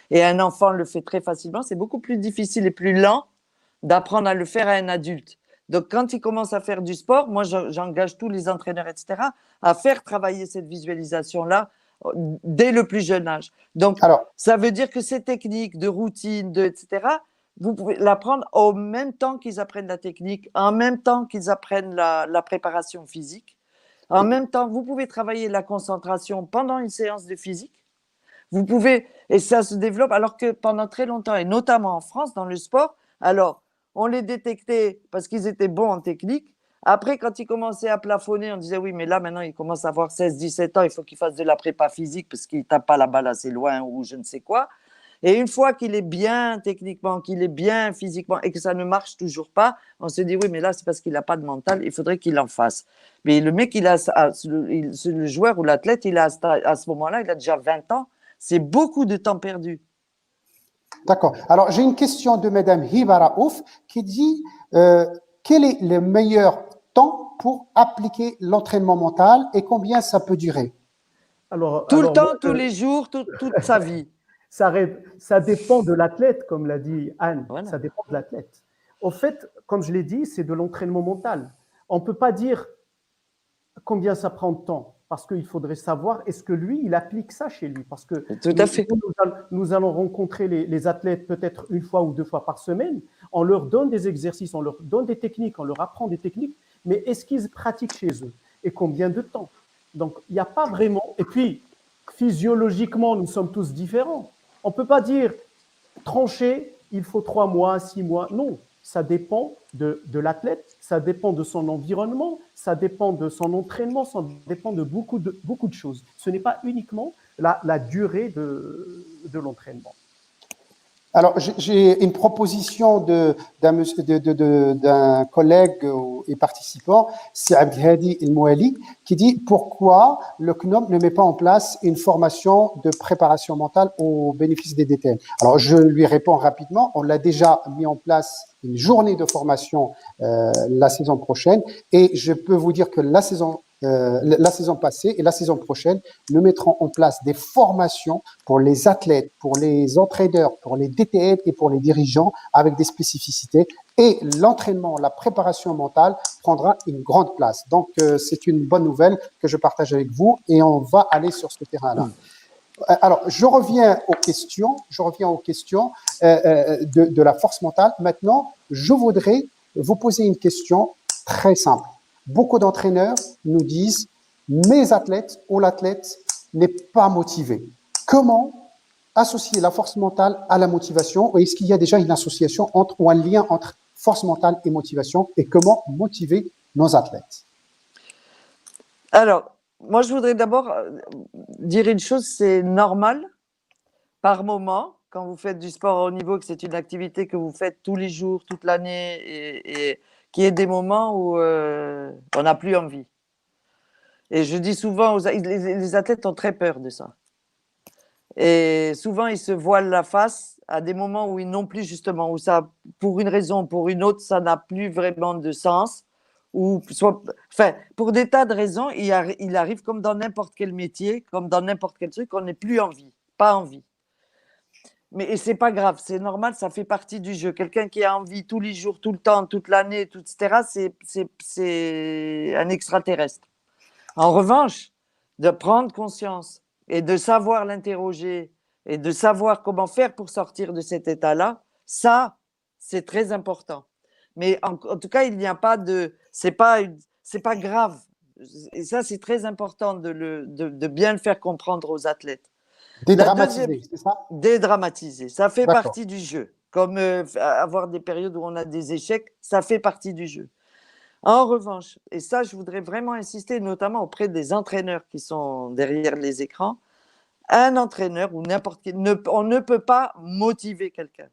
et un enfant le fait très facilement. C'est beaucoup plus difficile et plus lent d'apprendre à le faire à un adulte. Donc, quand il commence à faire du sport, moi, j'engage tous les entraîneurs, etc., à faire travailler cette visualisation-là dès le plus jeune âge. Donc, ça veut dire que ces techniques de routine, etc., vous pouvez l'apprendre en même temps qu'ils apprennent la technique, en même temps qu'ils apprennent la préparation physique. En même temps, vous pouvez travailler la concentration pendant une séance de physique. Vous pouvez, et ça se développe, alors que pendant très longtemps, et notamment en France, dans le sport, alors, on les détectait parce qu'ils étaient bons en technique. Après, quand ils commençaient à plafonner, on disait oui, mais là, maintenant, ils commencent à avoir 16-17 ans, il faut qu'ils fassent de la prépa physique parce qu'ils ne tapent pas la balle assez loin ou je ne sais quoi. Et une fois qu'il est bien techniquement, qu'il est bien physiquement et que ça ne marche toujours pas, on se dit oui, mais là, c'est parce qu'il n'a pas de mental, il faudrait qu'il en fasse. Mais le mec, le joueur ou l'athlète, à ce moment-là, il a déjà 20 ans. C'est beaucoup de temps perdu. D'accord. Alors, j'ai une question de Madame Hiba Raouf qui dit quel est le meilleur temps pour appliquer l'entraînement mental et combien ça peut durer? Tout le temps, tous les jours, toute sa vie. Ça dépend de l'athlète, comme l'a dit Anne. Voilà. Ça dépend de l'athlète. Au fait, comme je l'ai dit, c'est de l'entraînement mental. On ne peut pas dire combien ça prend de temps, parce qu'il faudrait savoir est-ce que lui, il applique ça chez lui. Parce que tout à fait. Nous allons rencontrer les athlètes peut-être une fois ou deux fois par semaine. On leur donne des exercices, on leur donne des techniques, on leur apprend des techniques, mais est-ce qu'ils pratiquent chez eux? Et combien de temps? Donc, il n'y a pas vraiment… Et puis, physiologiquement, nous sommes tous différents. On ne peut pas dire trancher, il faut 3 mois, 6 mois. Non, ça dépend de l'athlète, ça dépend de son environnement, ça dépend de son entraînement, ça dépend de beaucoup de choses. Ce n'est pas uniquement la durée de l'entraînement. Alors, j'ai une proposition d'un collègue et participant, c'est Abdelhadi El Mouali, qui dit pourquoi le CNOM ne met pas en place une formation de préparation mentale au bénéfice des DTN. Alors, je lui réponds rapidement. On l'a déjà mis en place une journée de formation la saison prochaine, et je peux vous dire que la saison passée et la saison prochaine, nous mettrons en place des formations pour les athlètes, pour les entraîneurs, pour les DTN et pour les dirigeants avec des spécificités. Et l'entraînement, la préparation mentale prendra une grande place. Donc, c'est une bonne nouvelle que je partage avec vous et on va aller sur ce terrain-là. Alors, je reviens aux questions de la force mentale. Maintenant, je voudrais vous poser une question très simple. Beaucoup d'entraîneurs nous disent « mes athlètes ou l'athlète n'est pas motivé ». Comment associer la force mentale à la motivation? Est-ce qu'il y a déjà une association ou un lien entre force mentale et motivation? Et comment motiver nos athlètes? Alors, moi, je voudrais d'abord dire une chose, c'est normal, par moment, quand vous faites du sport à haut niveau, que c'est une activité que vous faites tous les jours, toute l'année, et qu'il y ait des moments où on n'a plus envie. Et je dis souvent, les athlètes ont très peur de ça. Et souvent, ils se voilent la face à des moments où ils n'ont plus, justement, où ça, pour une raison ou pour une autre, ça n'a plus vraiment de sens. Ou soit, enfin, pour des tas de raisons, il arrive comme dans n'importe quel métier, comme dans n'importe quel truc, on n'est plus envie, pas envie. Mais c'est pas grave, c'est normal, ça fait partie du jeu. Quelqu'un qui a envie tous les jours, tout le temps, toute l'année, etc., c'est un extraterrestre. En revanche, de prendre conscience et de savoir l'interroger et de savoir comment faire pour sortir de cet état-là, ça, c'est très important. Mais en tout cas, il n'y a pas de… c'est pas grave. Et ça, c'est très important de bien le faire comprendre aux athlètes. Dédramatiser, c'est ça? Dédramatiser, ça fait D'accord. partie du jeu. Comme avoir des périodes où on a des échecs, ça fait partie du jeu. En revanche, et ça, je voudrais vraiment insister, notamment auprès des entraîneurs qui sont derrière les écrans, un entraîneur ou n'importe qui, on ne peut pas motiver quelqu'un.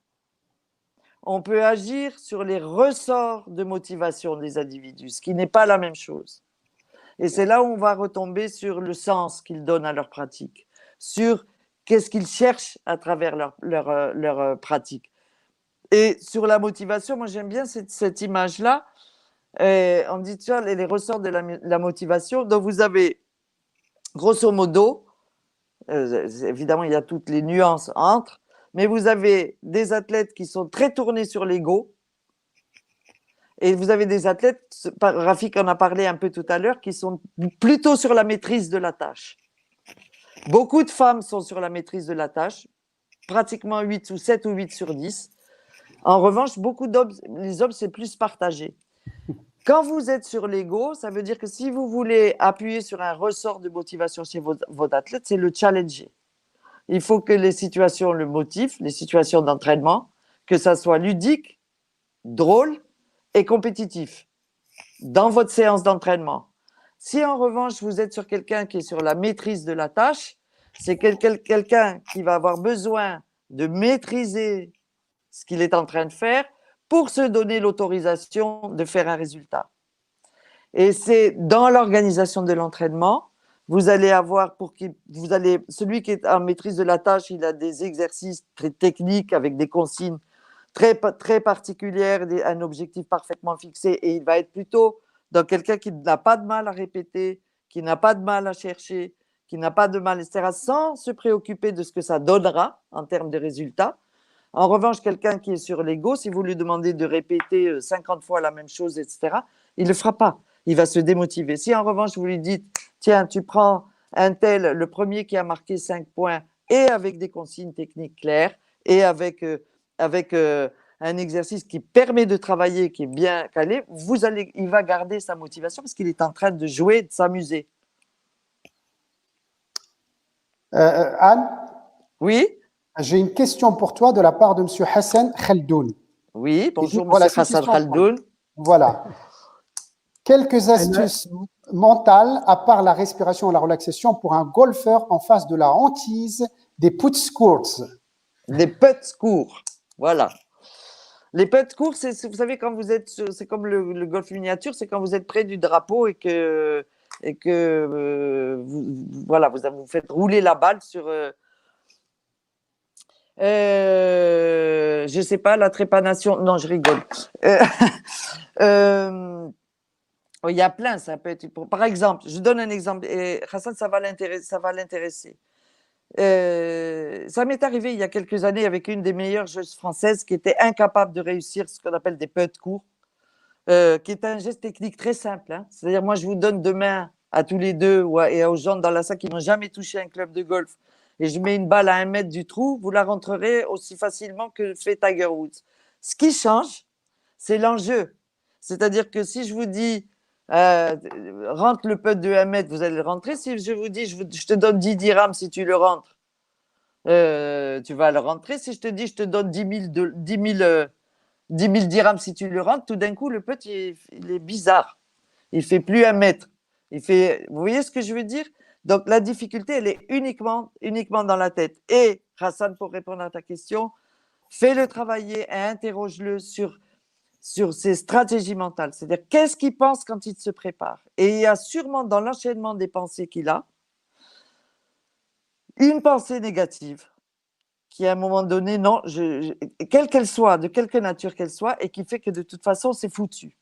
On peut agir sur les ressorts de motivation des individus, ce qui n'est pas la même chose. Et c'est là où on va retomber sur le sens qu'ils donnent à leur pratique, sur qu'est-ce qu'ils cherchent à travers leur pratique. Et sur la motivation, moi j'aime bien cette image-là. On dit, tu vois, les ressorts de la motivation. Donc vous avez, grosso modo, évidemment il y a toutes les nuances entre, mais vous avez des athlètes qui sont très tournés sur l'ego, et vous avez des athlètes, Rafik en a parlé un peu tout à l'heure, qui sont plutôt sur la maîtrise de la tâche. Beaucoup de femmes sont sur la maîtrise de la tâche, pratiquement 7 ou 8 sur 10. En revanche, beaucoup d'hommes, les hommes, c'est plus partagé. Quand vous êtes sur l'ego, ça veut dire que si vous voulez appuyer sur un ressort de motivation chez votre athlète, c'est le challenger. Il faut que les situations le motivent, les situations d'entraînement, que ça soit ludique, drôle et compétitif dans votre séance d'entraînement. Si en revanche, vous êtes sur quelqu'un qui est sur la maîtrise de la tâche, c'est quelqu'un qui va avoir besoin de maîtriser ce qu'il est en train de faire pour se donner l'autorisation de faire un résultat. Et c'est dans l'organisation de l'entraînement, vous allez avoir, celui qui est en maîtrise de la tâche, il a des exercices très techniques avec des consignes très, très particulières, un objectif parfaitement fixé, et il va être plutôt dans quelqu'un qui n'a pas de mal à répéter, qui n'a pas de mal à chercher, qui n'a pas de mal, etc., sans se préoccuper de ce que ça donnera en termes de résultats. En revanche, quelqu'un qui est sur l'ego, si vous lui demandez de répéter 50 fois la même chose, etc., il ne le fera pas. Il va se démotiver. Si en revanche, vous lui dites, tiens, tu prends un tel, le premier qui a marqué 5 points, et avec des consignes techniques claires, et avec un exercice qui permet de travailler, qui est bien calé, il va garder sa motivation parce qu'il est en train de jouer, de s'amuser. Anne, Oui, j'ai une question pour toi de la part de M. Hassan Khaldoun. oui, bonjour, Voilà, monsieur Hassan Khaldoun. Voilà. Quelques astuces mentales, à part la respiration et la relaxation, pour un golfeur en face de la hantise des putts courts. Des putts courts, voilà. Les putts courts, vous savez, quand vous êtes, c'est comme le golf miniature, c'est quand vous êtes près du drapeau et que vous faites rouler la balle sur… je sais pas, la trépanation. Non, je rigole. Il y a plein, ça peut être. Par exemple, je donne un exemple. Et Hassan, ça va l'intéresser. Ça m'est arrivé il y a quelques années avec une des meilleures joueuses françaises qui était incapable de réussir ce qu'on appelle des putts courts, qui est un geste technique très simple. Hein. C'est-à-dire, moi, je vous donne demain à tous les deux et aux gens dans la salle qui n'ont jamais touché un club de golf, et je mets une balle à 1 mètre du trou, vous la rentrerez aussi facilement que fait Tiger Woods. Ce qui change, c'est l'enjeu. C'est-à-dire que si je vous dis rentre le putt de 1 mètre, vous allez le rentrer. Si je vous dis je te donne 10 dirhams si tu le rentres, tu vas le rentrer. Si je te dis je te donne 10 000 dirhams si tu le rentres, tout d'un coup le putt il est bizarre. Il fait plus 1 mètre. Vous voyez ce que je veux dire? Donc, la difficulté, elle est uniquement dans la tête. Et, Hassan, pour répondre à ta question, fais-le travailler et interroge-le sur ses stratégies mentales. C'est-à-dire, qu'est-ce qu'il pense quand il se prépare? Et il y a sûrement dans l'enchaînement des pensées qu'il a, une pensée négative qui, à un moment donné, non, quelle qu'elle soit, de quelque nature qu'elle soit, et qui fait que de toute façon, c'est foutu.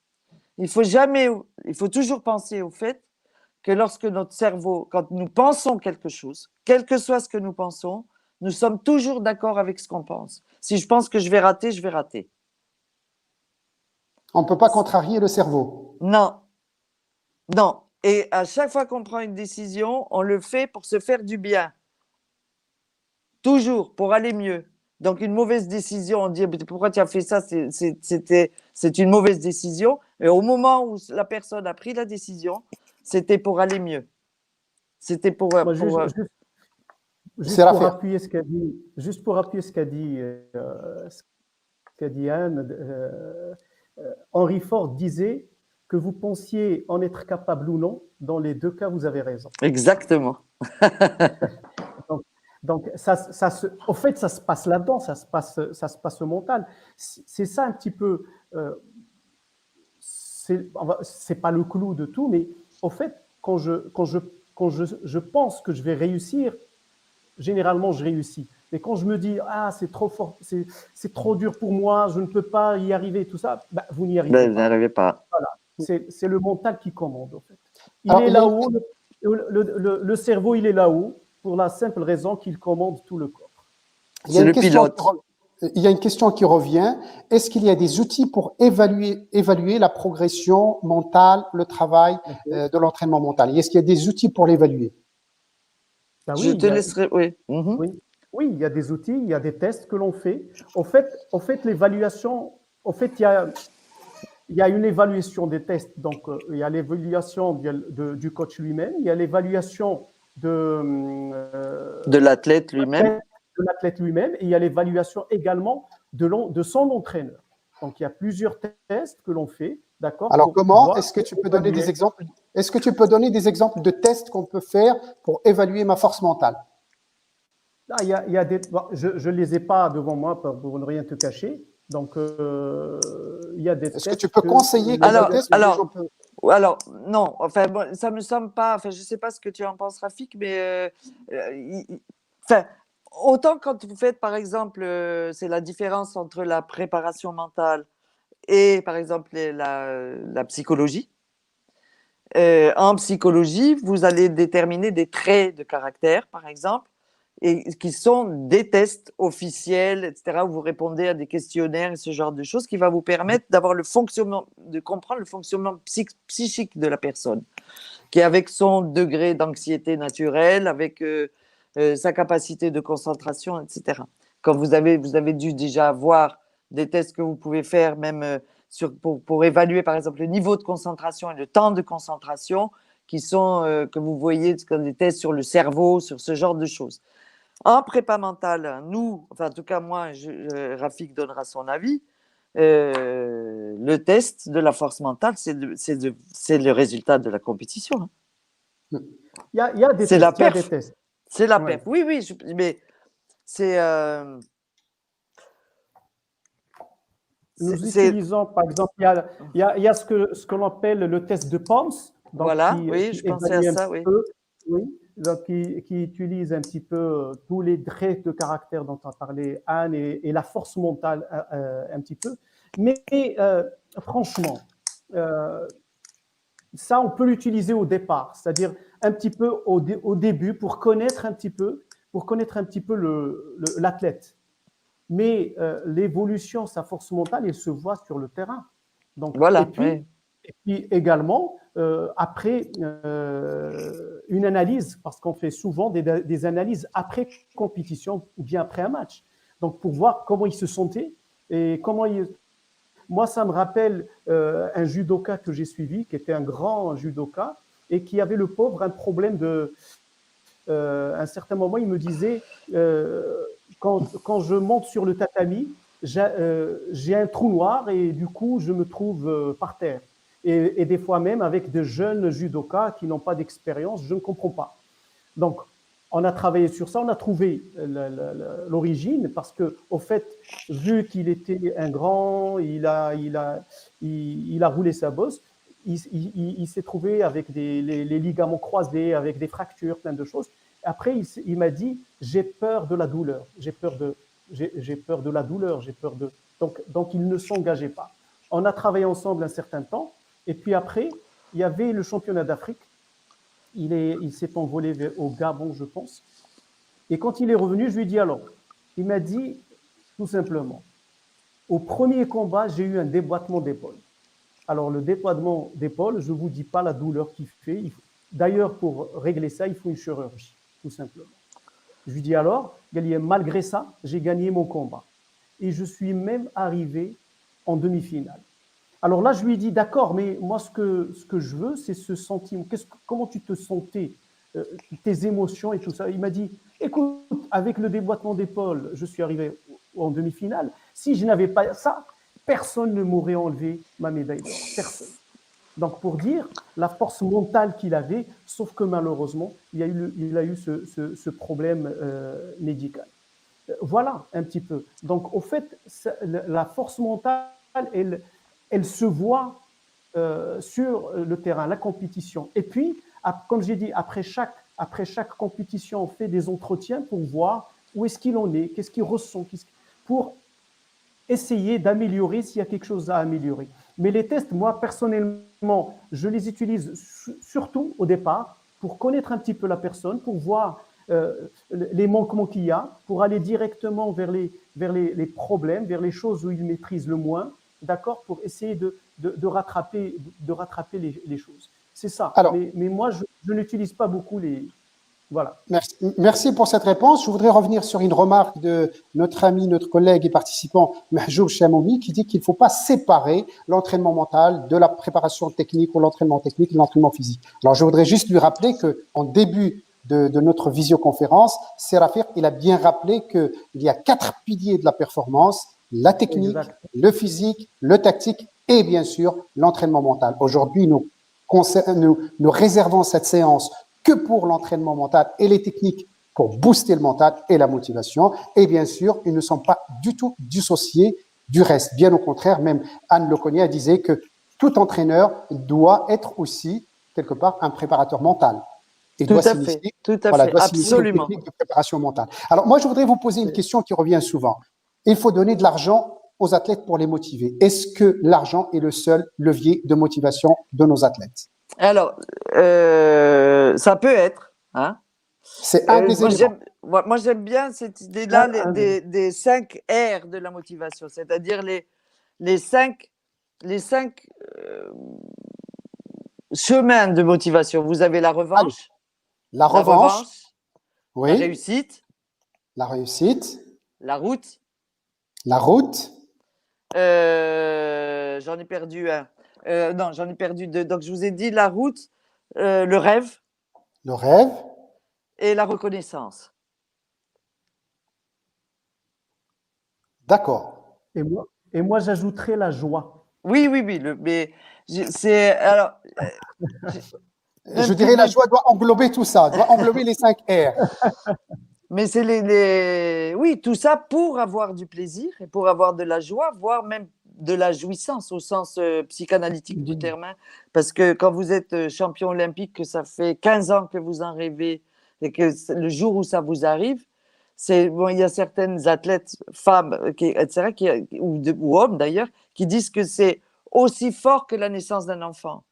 Il faut toujours penser au fait que lorsque notre cerveau, quand nous pensons quelque chose, quel que soit ce que nous pensons, nous sommes toujours d'accord avec ce qu'on pense. Si je pense que je vais rater, je vais rater. On ne peut pas contrarier le cerveau. Non, non. Et à chaque fois qu'on prend une décision, on le fait pour se faire du bien. Toujours, pour aller mieux. Donc, une mauvaise décision, on dit pourquoi tu as fait ça, c'est une mauvaise décision. Et au moment où la personne a pris la décision, c'était pour aller mieux. C'était pour. Moi, juste C'est pour l'affaire. appuyer ce qu'a dit, ce qu'a dit Anne, Henry Ford disait que vous pensiez en être capable ou non, dans les deux cas, vous avez raison. Exactement. Donc au fait, ça se passe là-dedans, ça se passe au mental. C'est ça un petit peu. C'est pas le clou de tout, mais au fait, quand je pense que je vais réussir, généralement je réussis. Mais quand je me dis c'est trop fort, c'est trop dur pour moi, je ne peux pas y arriver, tout ça, vous n'y arrivez Vous pas. n'arrivez pas. Voilà. C'est le mental qui commande, en fait. Il Alors, est là-haut, le cerveau, il est là-haut, pour la simple raison qu'il commande tout le corps. C'est le pilote. Il y a une question qui revient. Est-ce qu'il y a des outils pour évaluer la progression mentale, le travail de l'entraînement mental? Est-ce qu'il y a des outils pour l'évaluer? Je te laisserai, oui. Oui, il y a des outils, il y a des tests que l'on fait. En fait, l'évaluation, il y a une évaluation des tests. Donc, il y a l'évaluation du coach lui-même, il y a l'évaluation de l'athlète lui-même. Et il y a l'évaluation également de son entraîneur. Donc, il y a plusieurs tests que l'on fait, d'accord? Alors, comment est-ce que tu peux donner des exemples? Est-ce que tu peux donner des exemples de tests qu'on peut faire pour évaluer ma force mentale? Il y a je ne les ai pas devant moi pour ne rien te cacher. Donc, il y a des tests. Est-ce que tu peux conseiller quelques tests? Alors, non, enfin, bon, ça me semble pas, enfin, je ne sais pas ce que tu en penses, Rafik, mais autant quand vous faites, par exemple, c'est la différence entre la préparation mentale et, par exemple, la psychologie. En psychologie, vous allez déterminer des traits de caractère, par exemple, et qui sont des tests officiels, etc., où vous répondez à des questionnaires et ce genre de choses qui va vous permettre de comprendre le fonctionnement psychique de la personne, qui est avec son degré d'anxiété naturelle, avec sa capacité de concentration, etc. Quand vous avez dû déjà voir des tests que vous pouvez faire même pour évaluer, par exemple, le niveau de concentration et le temps de concentration, qui sont, que vous voyez comme des tests sur le cerveau, sur ce genre de choses. En prépa mentale, nous, enfin en tout cas moi, Rafik donnera son avis, le test de la force mentale, c'est le résultat de la compétition. Il y a des tests. Il y a des tests. C'est la perf. Oui, mais c'est... Nous utilisons, par exemple, il y a ce que l'on appelle le test de Pons. Donc voilà, je pensais à ça, oui. Donc, qui utilise un petit peu tous les traits de caractère dont a parlé Anne et la force mentale un petit peu. Mais franchement, ça, on peut l'utiliser au départ, c'est-à-dire un petit peu au début pour connaître un petit peu l'athlète. Mais l'évolution, sa force mentale, elle se voit sur le terrain. Donc, voilà, et puis également, après une analyse, parce qu'on fait souvent des analyses après compétition ou bien après un match. Donc, pour voir comment il se sentait et comment il... Moi, ça me rappelle un judoka que j'ai suivi, qui était un grand judoka et qui avait le pauvre un problème de... à un certain moment, il me disait, quand je monte sur le tatami, j'ai un trou noir et du coup, je me trouve par terre. Et des fois même avec de jeunes judokas qui n'ont pas d'expérience, je ne comprends pas. Donc, on a travaillé sur ça, on a trouvé l'origine parce que, au fait, vu qu'il était un grand, il a roulé sa bosse, il s'est trouvé avec les ligaments croisés, avec des fractures, plein de choses. Après, il m'a dit, j'ai peur de la douleur, j'ai peur de la douleur, j'ai peur de... Donc, il ne s'engageait pas. On a travaillé ensemble un certain temps, et puis après, il y avait le championnat d'Afrique. Il s'est envolé au Gabon, je pense. Et quand il est revenu, je lui ai dit alors, il m'a dit tout simplement, au premier combat, j'ai eu un déboîtement d'épaule. Alors, le déboîtement d'épaule, je ne vous dis pas la douleur qu'il fait. D'ailleurs, pour régler ça, il faut une chirurgie, tout simplement. Je lui dis alors, malgré ça, j'ai gagné mon combat. Et je suis même arrivé en demi-finale. Alors là, je lui ai dit, d'accord, mais moi, ce que je veux, c'est ce sentiment. Comment tu te sentais, tes émotions et tout ça. Il m'a dit, écoute, avec le déboîtement d'épaule, je suis arrivé en demi-finale. Si je n'avais pas ça, personne ne m'aurait enlevé ma médaille d'or. Personne. Donc, pour dire la force mentale qu'il avait, sauf que malheureusement, il a eu ce problème médical. Voilà un petit peu. Donc, au fait, la force mentale, elle se voit sur le terrain, la compétition. Et puis, comme j'ai dit, après chaque compétition, on fait des entretiens pour voir où est-ce qu'il en est, qu'est-ce qu'il ressent, pour essayer d'améliorer s'il y a quelque chose à améliorer. Mais les tests, moi, personnellement, je les utilise surtout au départ pour connaître un petit peu la personne, pour voir les manquements qu'il y a, pour aller directement vers les problèmes, vers les choses où il maîtrise le moins, d'accord, pour essayer de rattraper les choses. C'est ça. Alors, mais moi, je n'utilise pas beaucoup les... Voilà. Merci pour cette réponse. Je voudrais revenir sur une remarque de notre ami, notre collègue et participant Mahjoub Chamoumi qui dit qu'il ne faut pas séparer l'entraînement mental de la préparation technique ou l'entraînement technique et l'entraînement physique. Alors, je voudrais juste lui rappeler qu'en début de notre visioconférence, Séraphin, il a bien rappelé qu'il y a 4 piliers de la performance, la technique, Exact. le physique, le tactique et bien sûr l'entraînement mental. Aujourd'hui, nous réservons cette séance que pour l'entraînement mental et les techniques pour booster le mental et la motivation. Et bien sûr, ils ne sont pas du tout dissociés du reste. Bien au contraire, même Anne Leconnier disait que tout entraîneur doit être aussi, quelque part, un préparateur mental. Et Tout doit à fait, absolument. Technique de préparation mentale. Alors, moi, je voudrais vous poser une question qui revient souvent. Il faut donner de l'argent aux athlètes pour les motiver. Est-ce que l'argent est le seul levier de motivation de nos athlètes? Alors, ça peut être. Hein. C'est un des éléments. Moi, j'aime bien cette idée-là des 5 R de la motivation, c'est-à-dire les 5 chemins de motivation. Vous avez la revanche, la revanche, oui. La réussite, la route, j'en ai perdu un. Non, j'en ai perdu 2. Donc, je vous ai dit la route, le rêve et la reconnaissance. D'accord. Et moi j'ajouterais la joie. Oui. Mais c'est alors. Je dirais la joie doit englober tout ça, doit englober les 5 R. Mais c'est oui, tout ça pour avoir du plaisir et pour avoir de la joie, voire même de la jouissance au sens psychanalytique du terme. Parce que quand vous êtes champion olympique, que ça fait 15 ans que vous en rêvez et que le jour où ça vous arrive, il y a certaines athlètes, femmes, etc., ou hommes d'ailleurs, qui disent que c'est aussi fort que la naissance d'un enfant.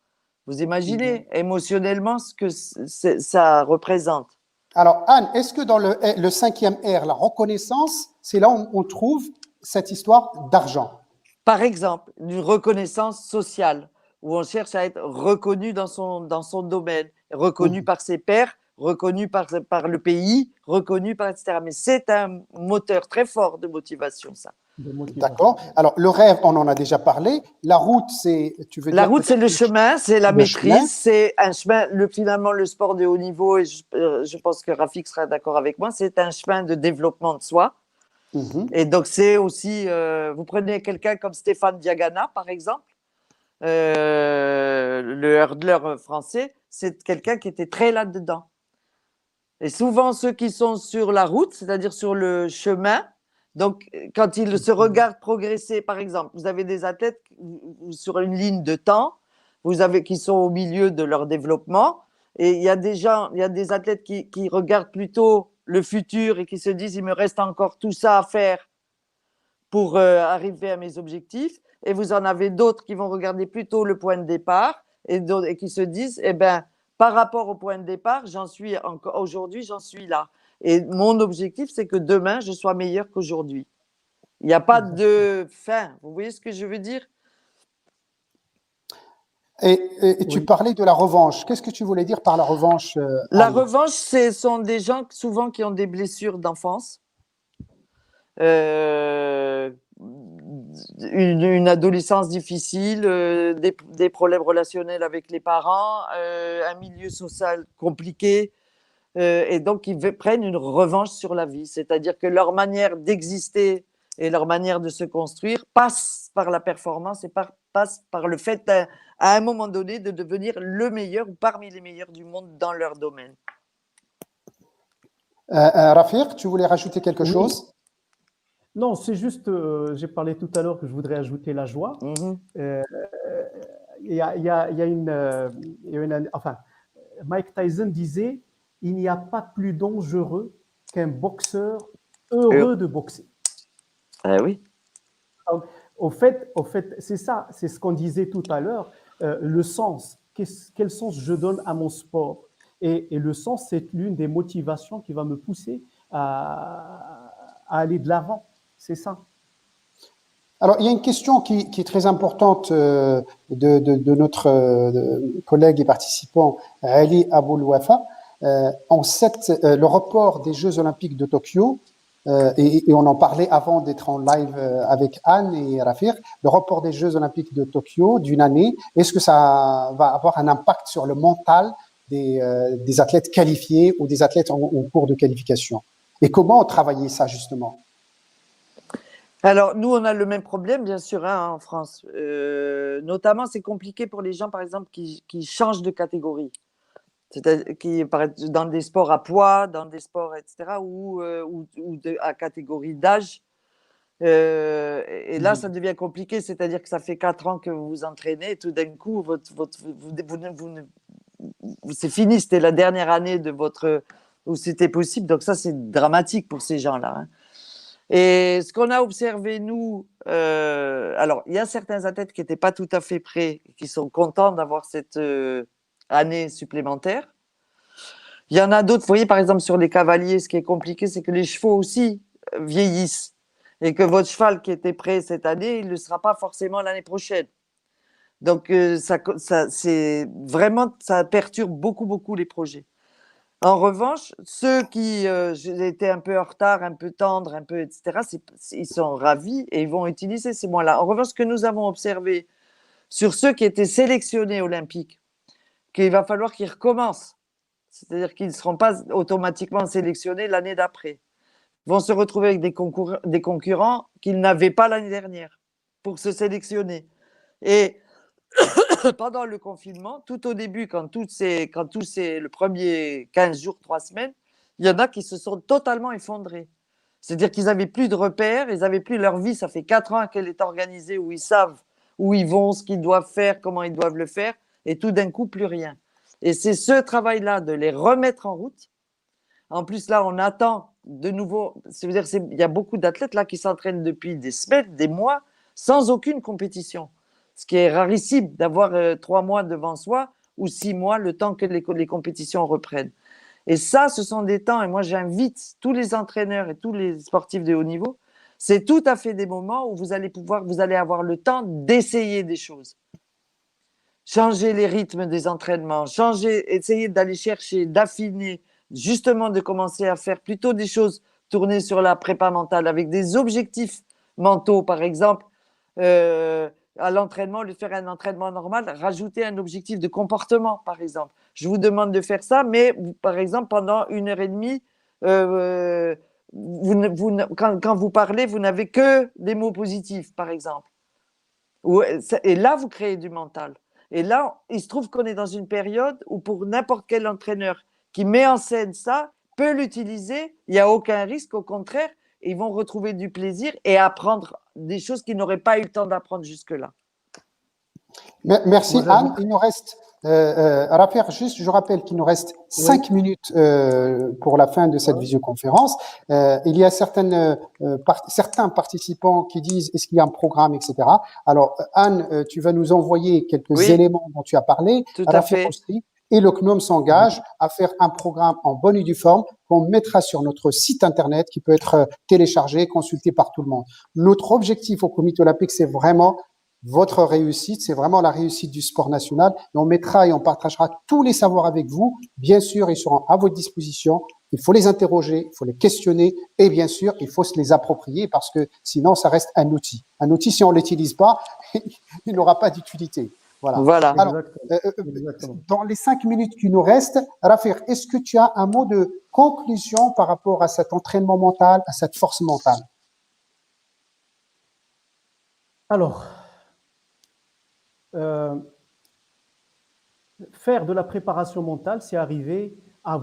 Vous imaginez émotionnellement ce que ça représente. Alors, Anne, est-ce que dans le 5e R, la reconnaissance, c'est là où on trouve cette histoire d'argent? Par exemple, une reconnaissance sociale, où on cherche à être reconnu dans son domaine, reconnu par ses pairs, reconnu par le pays, reconnu par etc. Mais c'est un moteur très fort de motivation, ça. D'accord. Alors, le rêve, on en a déjà parlé. La route, c'est, la route, c'est le chemin, c'est la maîtrise, c'est un chemin. Finalement, le sport de haut niveau, et je pense que Rafik sera d'accord avec moi, c'est un chemin de développement de soi. Et donc, c'est aussi, vous prenez quelqu'un comme Stéphane Diagana, par exemple, le hurdler français, c'est quelqu'un qui était très là-dedans. Et souvent, ceux qui sont sur la route, c'est-à-dire sur le chemin, donc quand ils se regardent progresser, par exemple, vous avez des athlètes sur une ligne de temps, qui sont au milieu de leur développement, et il y a des athlètes qui regardent plutôt le futur et qui se disent, il me reste encore tout ça à faire pour arriver à mes objectifs. Et vous en avez d'autres qui vont regarder plutôt le point de départ et qui se disent, eh ben, par rapport au point de départ, aujourd'hui, j'en suis là. Et mon objectif, c'est que demain, je sois meilleur qu'aujourd'hui. Il n'y a pas de fin. Vous voyez ce que je veux dire? Et tu parlais de la revanche. Qu'est-ce que tu voulais dire par la revanche, La Anne? revanche, ce sont des gens souvent qui ont des blessures d'enfance. Une adolescence difficile, des problèmes relationnels avec les parents, un milieu social compliqué, et donc ils prennent une revanche sur la vie, c'est-à-dire que leur manière d'exister et leur manière de se construire passe par la performance et passe par le fait à un moment donné de devenir le meilleur ou parmi les meilleurs du monde dans leur domaine. Rafiq, tu voulais rajouter quelque chose? Non, c'est juste, j'ai parlé tout à l'heure que je voudrais ajouter la joie. Il y a enfin, Mike Tyson disait, il n'y a pas plus dangereux qu'un boxeur heureux de boxer. Oui. Donc, au fait, c'est ça, c'est ce qu'on disait tout à l'heure, le sens. Quel sens je donne à mon sport? Et le sens, c'est l'une des motivations qui va me pousser à aller de l'avant. C'est ça. Alors, il y a une question qui est très importante de notre collègue et participant Ali Aboulouafa. Le report des Jeux Olympiques de Tokyo, et on en parlait avant d'être en live avec Anne et Rafiq, le report des Jeux Olympiques de Tokyo d'une année, est-ce que ça va avoir un impact sur le mental des athlètes qualifiés ou des athlètes en cours de qualification? Et comment travailler ça justement? Alors, nous, on a le même problème, bien sûr, hein, en France. Notamment, c'est compliqué pour les gens, par exemple, qui changent de catégorie. C'est-à-dire qui, dans des sports à poids, dans des sports, etc., ou à catégorie d'âge. Et là, ça devient compliqué. C'est-à-dire que ça fait 4 ans que vous vous entraînez et tout d'un coup, c'est fini. C'était la dernière année où c'était possible. Donc ça, c'est dramatique pour ces gens-là, hein. Et ce qu'on a observé, nous, alors, il y a certains athlètes qui n'étaient pas tout à fait prêts, qui sont contents d'avoir cette année supplémentaire. Il y en a d'autres, vous voyez, par exemple, sur les cavaliers, ce qui est compliqué, c'est que les chevaux aussi vieillissent. Et que votre cheval qui était prêt cette année, il ne le sera pas forcément l'année prochaine. Donc, c'est vraiment, ça perturbe beaucoup, beaucoup les projets. En revanche, ceux qui étaient un peu en retard, un peu tendres, un peu, etc., ils sont ravis et ils vont utiliser ces moyens-là. En revanche, ce que nous avons observé sur ceux qui étaient sélectionnés olympiques, qu'il va falloir qu'ils recommencent. C'est-à-dire qu'ils ne seront pas automatiquement sélectionnés l'année d'après. Ils vont se retrouver avec des concurrents qu'ils n'avaient pas l'année dernière pour se sélectionner. Et pendant le confinement, tout au début, le premier 15 jours, 3 semaines, il y en a qui se sont totalement effondrés. C'est-à-dire qu'ils n'avaient plus de repères, ils n'avaient plus leur vie. Ça fait 4 ans qu'elle est organisée, où ils savent où ils vont, ce qu'ils doivent faire, comment ils doivent le faire, et tout d'un coup, plus rien. Et c'est ce travail-là de les remettre en route. En plus, là, on attend de nouveau. C'est-à-dire, il y a beaucoup d'athlètes là qui s'entraînent depuis des semaines, des mois, sans aucune compétition. Ce qui est rarissime d'avoir 3 mois devant soi ou 6 mois, le temps que les compétitions reprennent. Et ça, ce sont des temps, et moi j'invite tous les entraîneurs et tous les sportifs de haut niveau, c'est tout à fait des moments où vous allez avoir le temps d'essayer des choses. Changer les rythmes des entraînements, essayer d'aller chercher, d'affiner, justement de commencer à faire plutôt des choses tournées sur la prépa mentale avec des objectifs mentaux, par exemple. À l'entraînement, au lieu de faire un entraînement normal, rajouter un objectif de comportement, par exemple. Je vous demande de faire ça, mais par exemple, pendant 1h30, quand vous parlez, vous n'avez que des mots positifs, par exemple. Et là, vous créez du mental. Et là, il se trouve qu'on est dans une période où pour n'importe quel entraîneur qui met en scène ça, peut l'utiliser, il n'y a aucun risque, au contraire, ils vont retrouver du plaisir et apprendre des choses qu'ils n'auraient pas eu le temps d'apprendre jusque-là. Merci Moi, j'ajoute- Anne. Il nous reste, Raphaël, juste, je rappelle qu'il nous reste 5 minutes pour la fin de cette visioconférence. Il y a certains participants qui disent est-ce qu'il y a un programme, etc. Alors Anne, tu vas nous envoyer quelques Oui, éléments dont tu as parlé. tout à Raphaël fait. aussi. Et le CNOM s'engage à faire un programme en bonne et due forme qu'on mettra sur notre site internet qui peut être téléchargé, consulté par tout le monde. Notre objectif au Comité olympique, c'est vraiment votre réussite, c'est vraiment la réussite du sport national. Et on mettra et on partagera tous les savoirs avec vous. Bien sûr, ils seront à votre disposition. Il faut les interroger, il faut les questionner et bien sûr, il faut se les approprier parce que sinon, ça reste un outil. Un outil, si on l'utilise pas, il n'aura pas d'utilité. Voilà. Voilà. Alors, Exactement. dans les 5 minutes qui nous restent, Raphaël, est-ce que tu as un mot de conclusion par rapport à cet entraînement mental, à cette force mentale? Alors, faire de la préparation mentale, c'est arriver à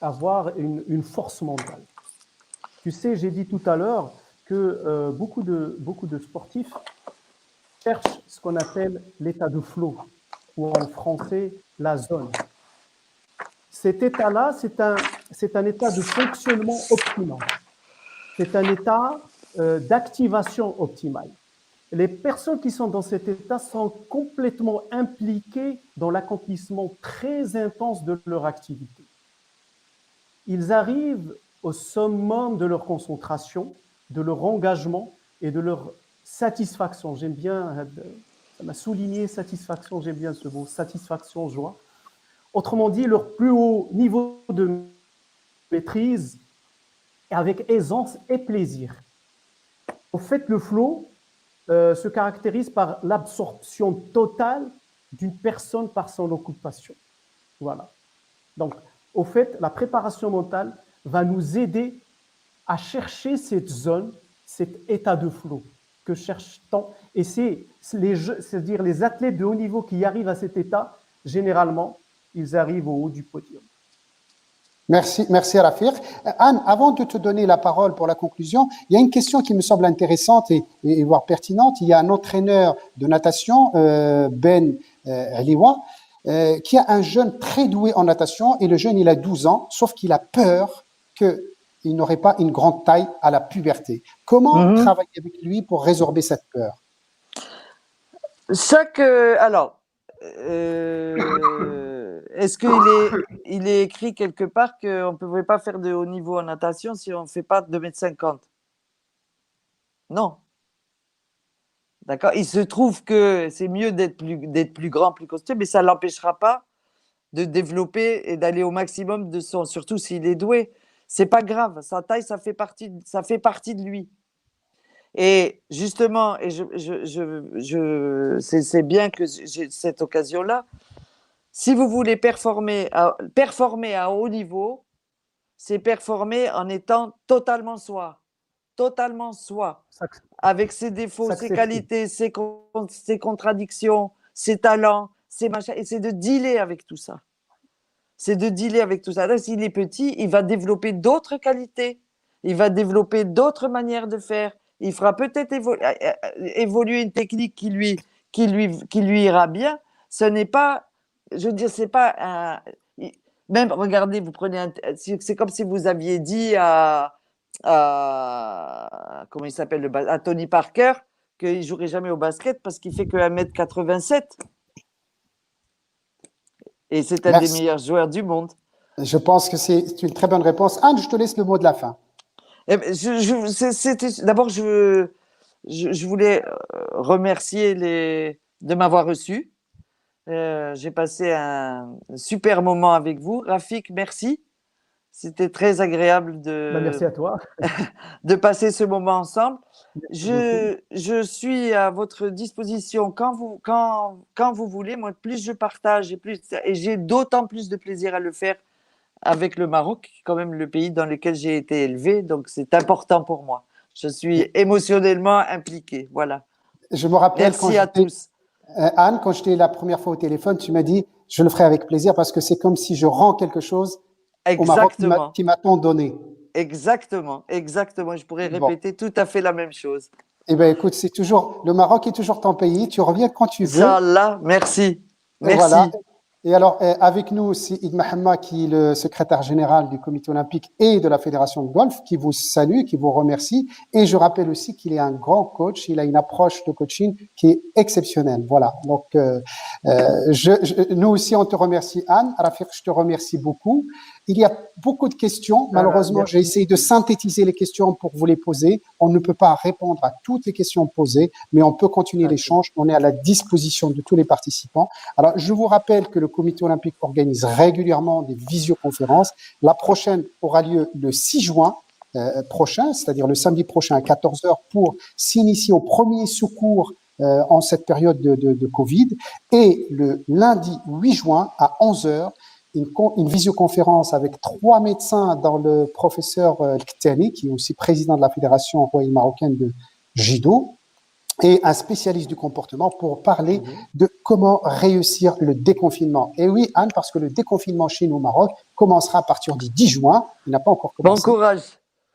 avoir une force mentale. Tu sais, j'ai dit tout à l'heure que beaucoup de sportifs cherchent ce qu'on appelle l'état de flow, ou en français, la zone. Cet état-là, c'est un état de fonctionnement optimal. C'est un état d'activation optimale. Les personnes qui sont dans cet état sont complètement impliquées dans l'accomplissement très intense de leur activité. Ils arrivent au summum de leur concentration, de leur engagement et de leur satisfaction. J'aime bien, ça m'a souligné satisfaction, j'aime bien ce mot, satisfaction, joie. Autrement dit, leur plus haut niveau de maîtrise avec aisance et plaisir. En fait, le flow se caractérise par l'absorption totale d'une personne par son occupation. Voilà. Donc, au fait, la préparation mentale va nous aider à chercher cette zone, cet état de flow que cherche-t-on. Et c'est-à-dire les athlètes de haut niveau qui arrivent à cet état, généralement, ils arrivent au haut du podium. Merci Rafir. Anne, avant de te donner la parole pour la conclusion, il y a une question qui me semble intéressante et voire pertinente. Il y a un entraîneur de natation, Ben Aliwa, qui a un jeune très doué en natation et le jeune, il a 12 ans, sauf qu'il a peur qu'il n'aurait pas une grande taille à la puberté. Comment travailler avec lui pour résorber cette peur? Alors, est-ce qu'il est écrit quelque part qu'on ne pouvait pas faire de haut niveau en natation si on ne fait pas 2,50 m? Non. D'accord. Il se trouve que c'est mieux d'être plus grand, plus costaud, mais ça ne l'empêchera pas de développer et d'aller au maximum de son, surtout s'il est doué. C'est pas grave. Sa taille, ça fait partie de lui. Et justement, c'est bien que j'ai cette occasion-là. Si vous voulez performer à haut niveau, c'est performer en étant totalement soi, avec ses défauts, ses qualités, ses contradictions, ses talents, ses machins, et c'est de dealer avec tout ça. Là, s'il est petit, il va développer d'autres qualités, il va développer d'autres manières de faire. Il fera peut-être évoluer une technique qui lui ira bien. Ce n'est pas, je veux dire, c'est pas même, regardez, vous prenez c'est comme si vous aviez dit comment il s'appelle, à Tony Parker qu'il ne jouerait jamais au basket parce qu'il fait que 1,87 m. Et c'est un des meilleurs joueurs du monde. Je pense que c'est une très bonne réponse. Anne, je te laisse le mot de la fin. D'abord, je voulais remercier de m'avoir reçu. J'ai passé un super moment avec vous. Rafik, merci. C'était très agréable Merci à toi. de passer ce moment ensemble. Je suis à votre disposition quand vous voulez. Moi, plus je partage et j'ai d'autant plus de plaisir à le faire avec le Maroc, qui est quand même le pays dans lequel j'ai été élevé. Donc, c'est important pour moi. Je suis émotionnellement impliqué. Voilà. Je me rappelle Merci à tous. Anne, quand j'étais la première fois au téléphone, tu m'as dit je le ferai avec plaisir parce que c'est comme si je rends quelque chose au Maroc Exactement. qui m'a tant donné. Exactement. Exactement. Je pourrais Bon. répéter tout à fait la même chose. Eh bien, écoute, c'est toujours, le Maroc est toujours ton pays. Tu reviens quand tu veux. Inch'Allah, merci. Merci. Voilà. Et alors, avec nous aussi, Id Mahamma, qui est le secrétaire général du comité olympique et de la fédération de golf, qui vous salue, qui vous remercie. Et je rappelle aussi qu'il est un grand coach. Il a une approche de coaching qui est exceptionnelle. Voilà. Donc, nous aussi, on te remercie, Anne. Rafiq, je te remercie beaucoup. Il y a beaucoup de questions. Malheureusement, j'ai essayé de synthétiser les questions pour vous les poser. On ne peut pas répondre à toutes les questions posées, mais on peut continuer l'échange. On est à la disposition de tous les participants. Alors, je vous rappelle que le comité olympique organise régulièrement des visioconférences. La prochaine aura lieu le 6 juin prochain, c'est-à-dire le samedi prochain à 14h pour s'initier au premier secours en cette période de Covid. Et le lundi 8 juin à 11h, une visioconférence avec 3 médecins, dont le professeur Ktani, qui est aussi président de la Fédération royale marocaine de judo, et un spécialiste du comportement pour parler de comment réussir le déconfinement. Et oui, Anne, parce que le déconfinement chez nous au Maroc commencera à partir du 10 juin. Il n'a pas encore commencé. Bon courage.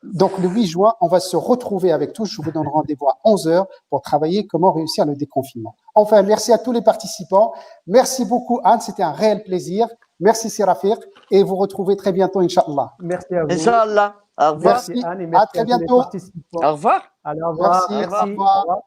Donc, le 8 juin, on va se retrouver avec tous. Je vous donne rendez-vous à 11h pour travailler comment réussir le déconfinement. Enfin, merci à tous les participants. Merci beaucoup, Anne. C'était un réel plaisir. Merci, Rafiq. Et vous retrouvez très bientôt, Inch'Allah. Merci à vous. Inch'Allah. Au revoir. Merci. Anne, et merci à très tous les bientôt. participants. Au revoir. Alors, au revoir. Merci. Merci. Au revoir. Au revoir.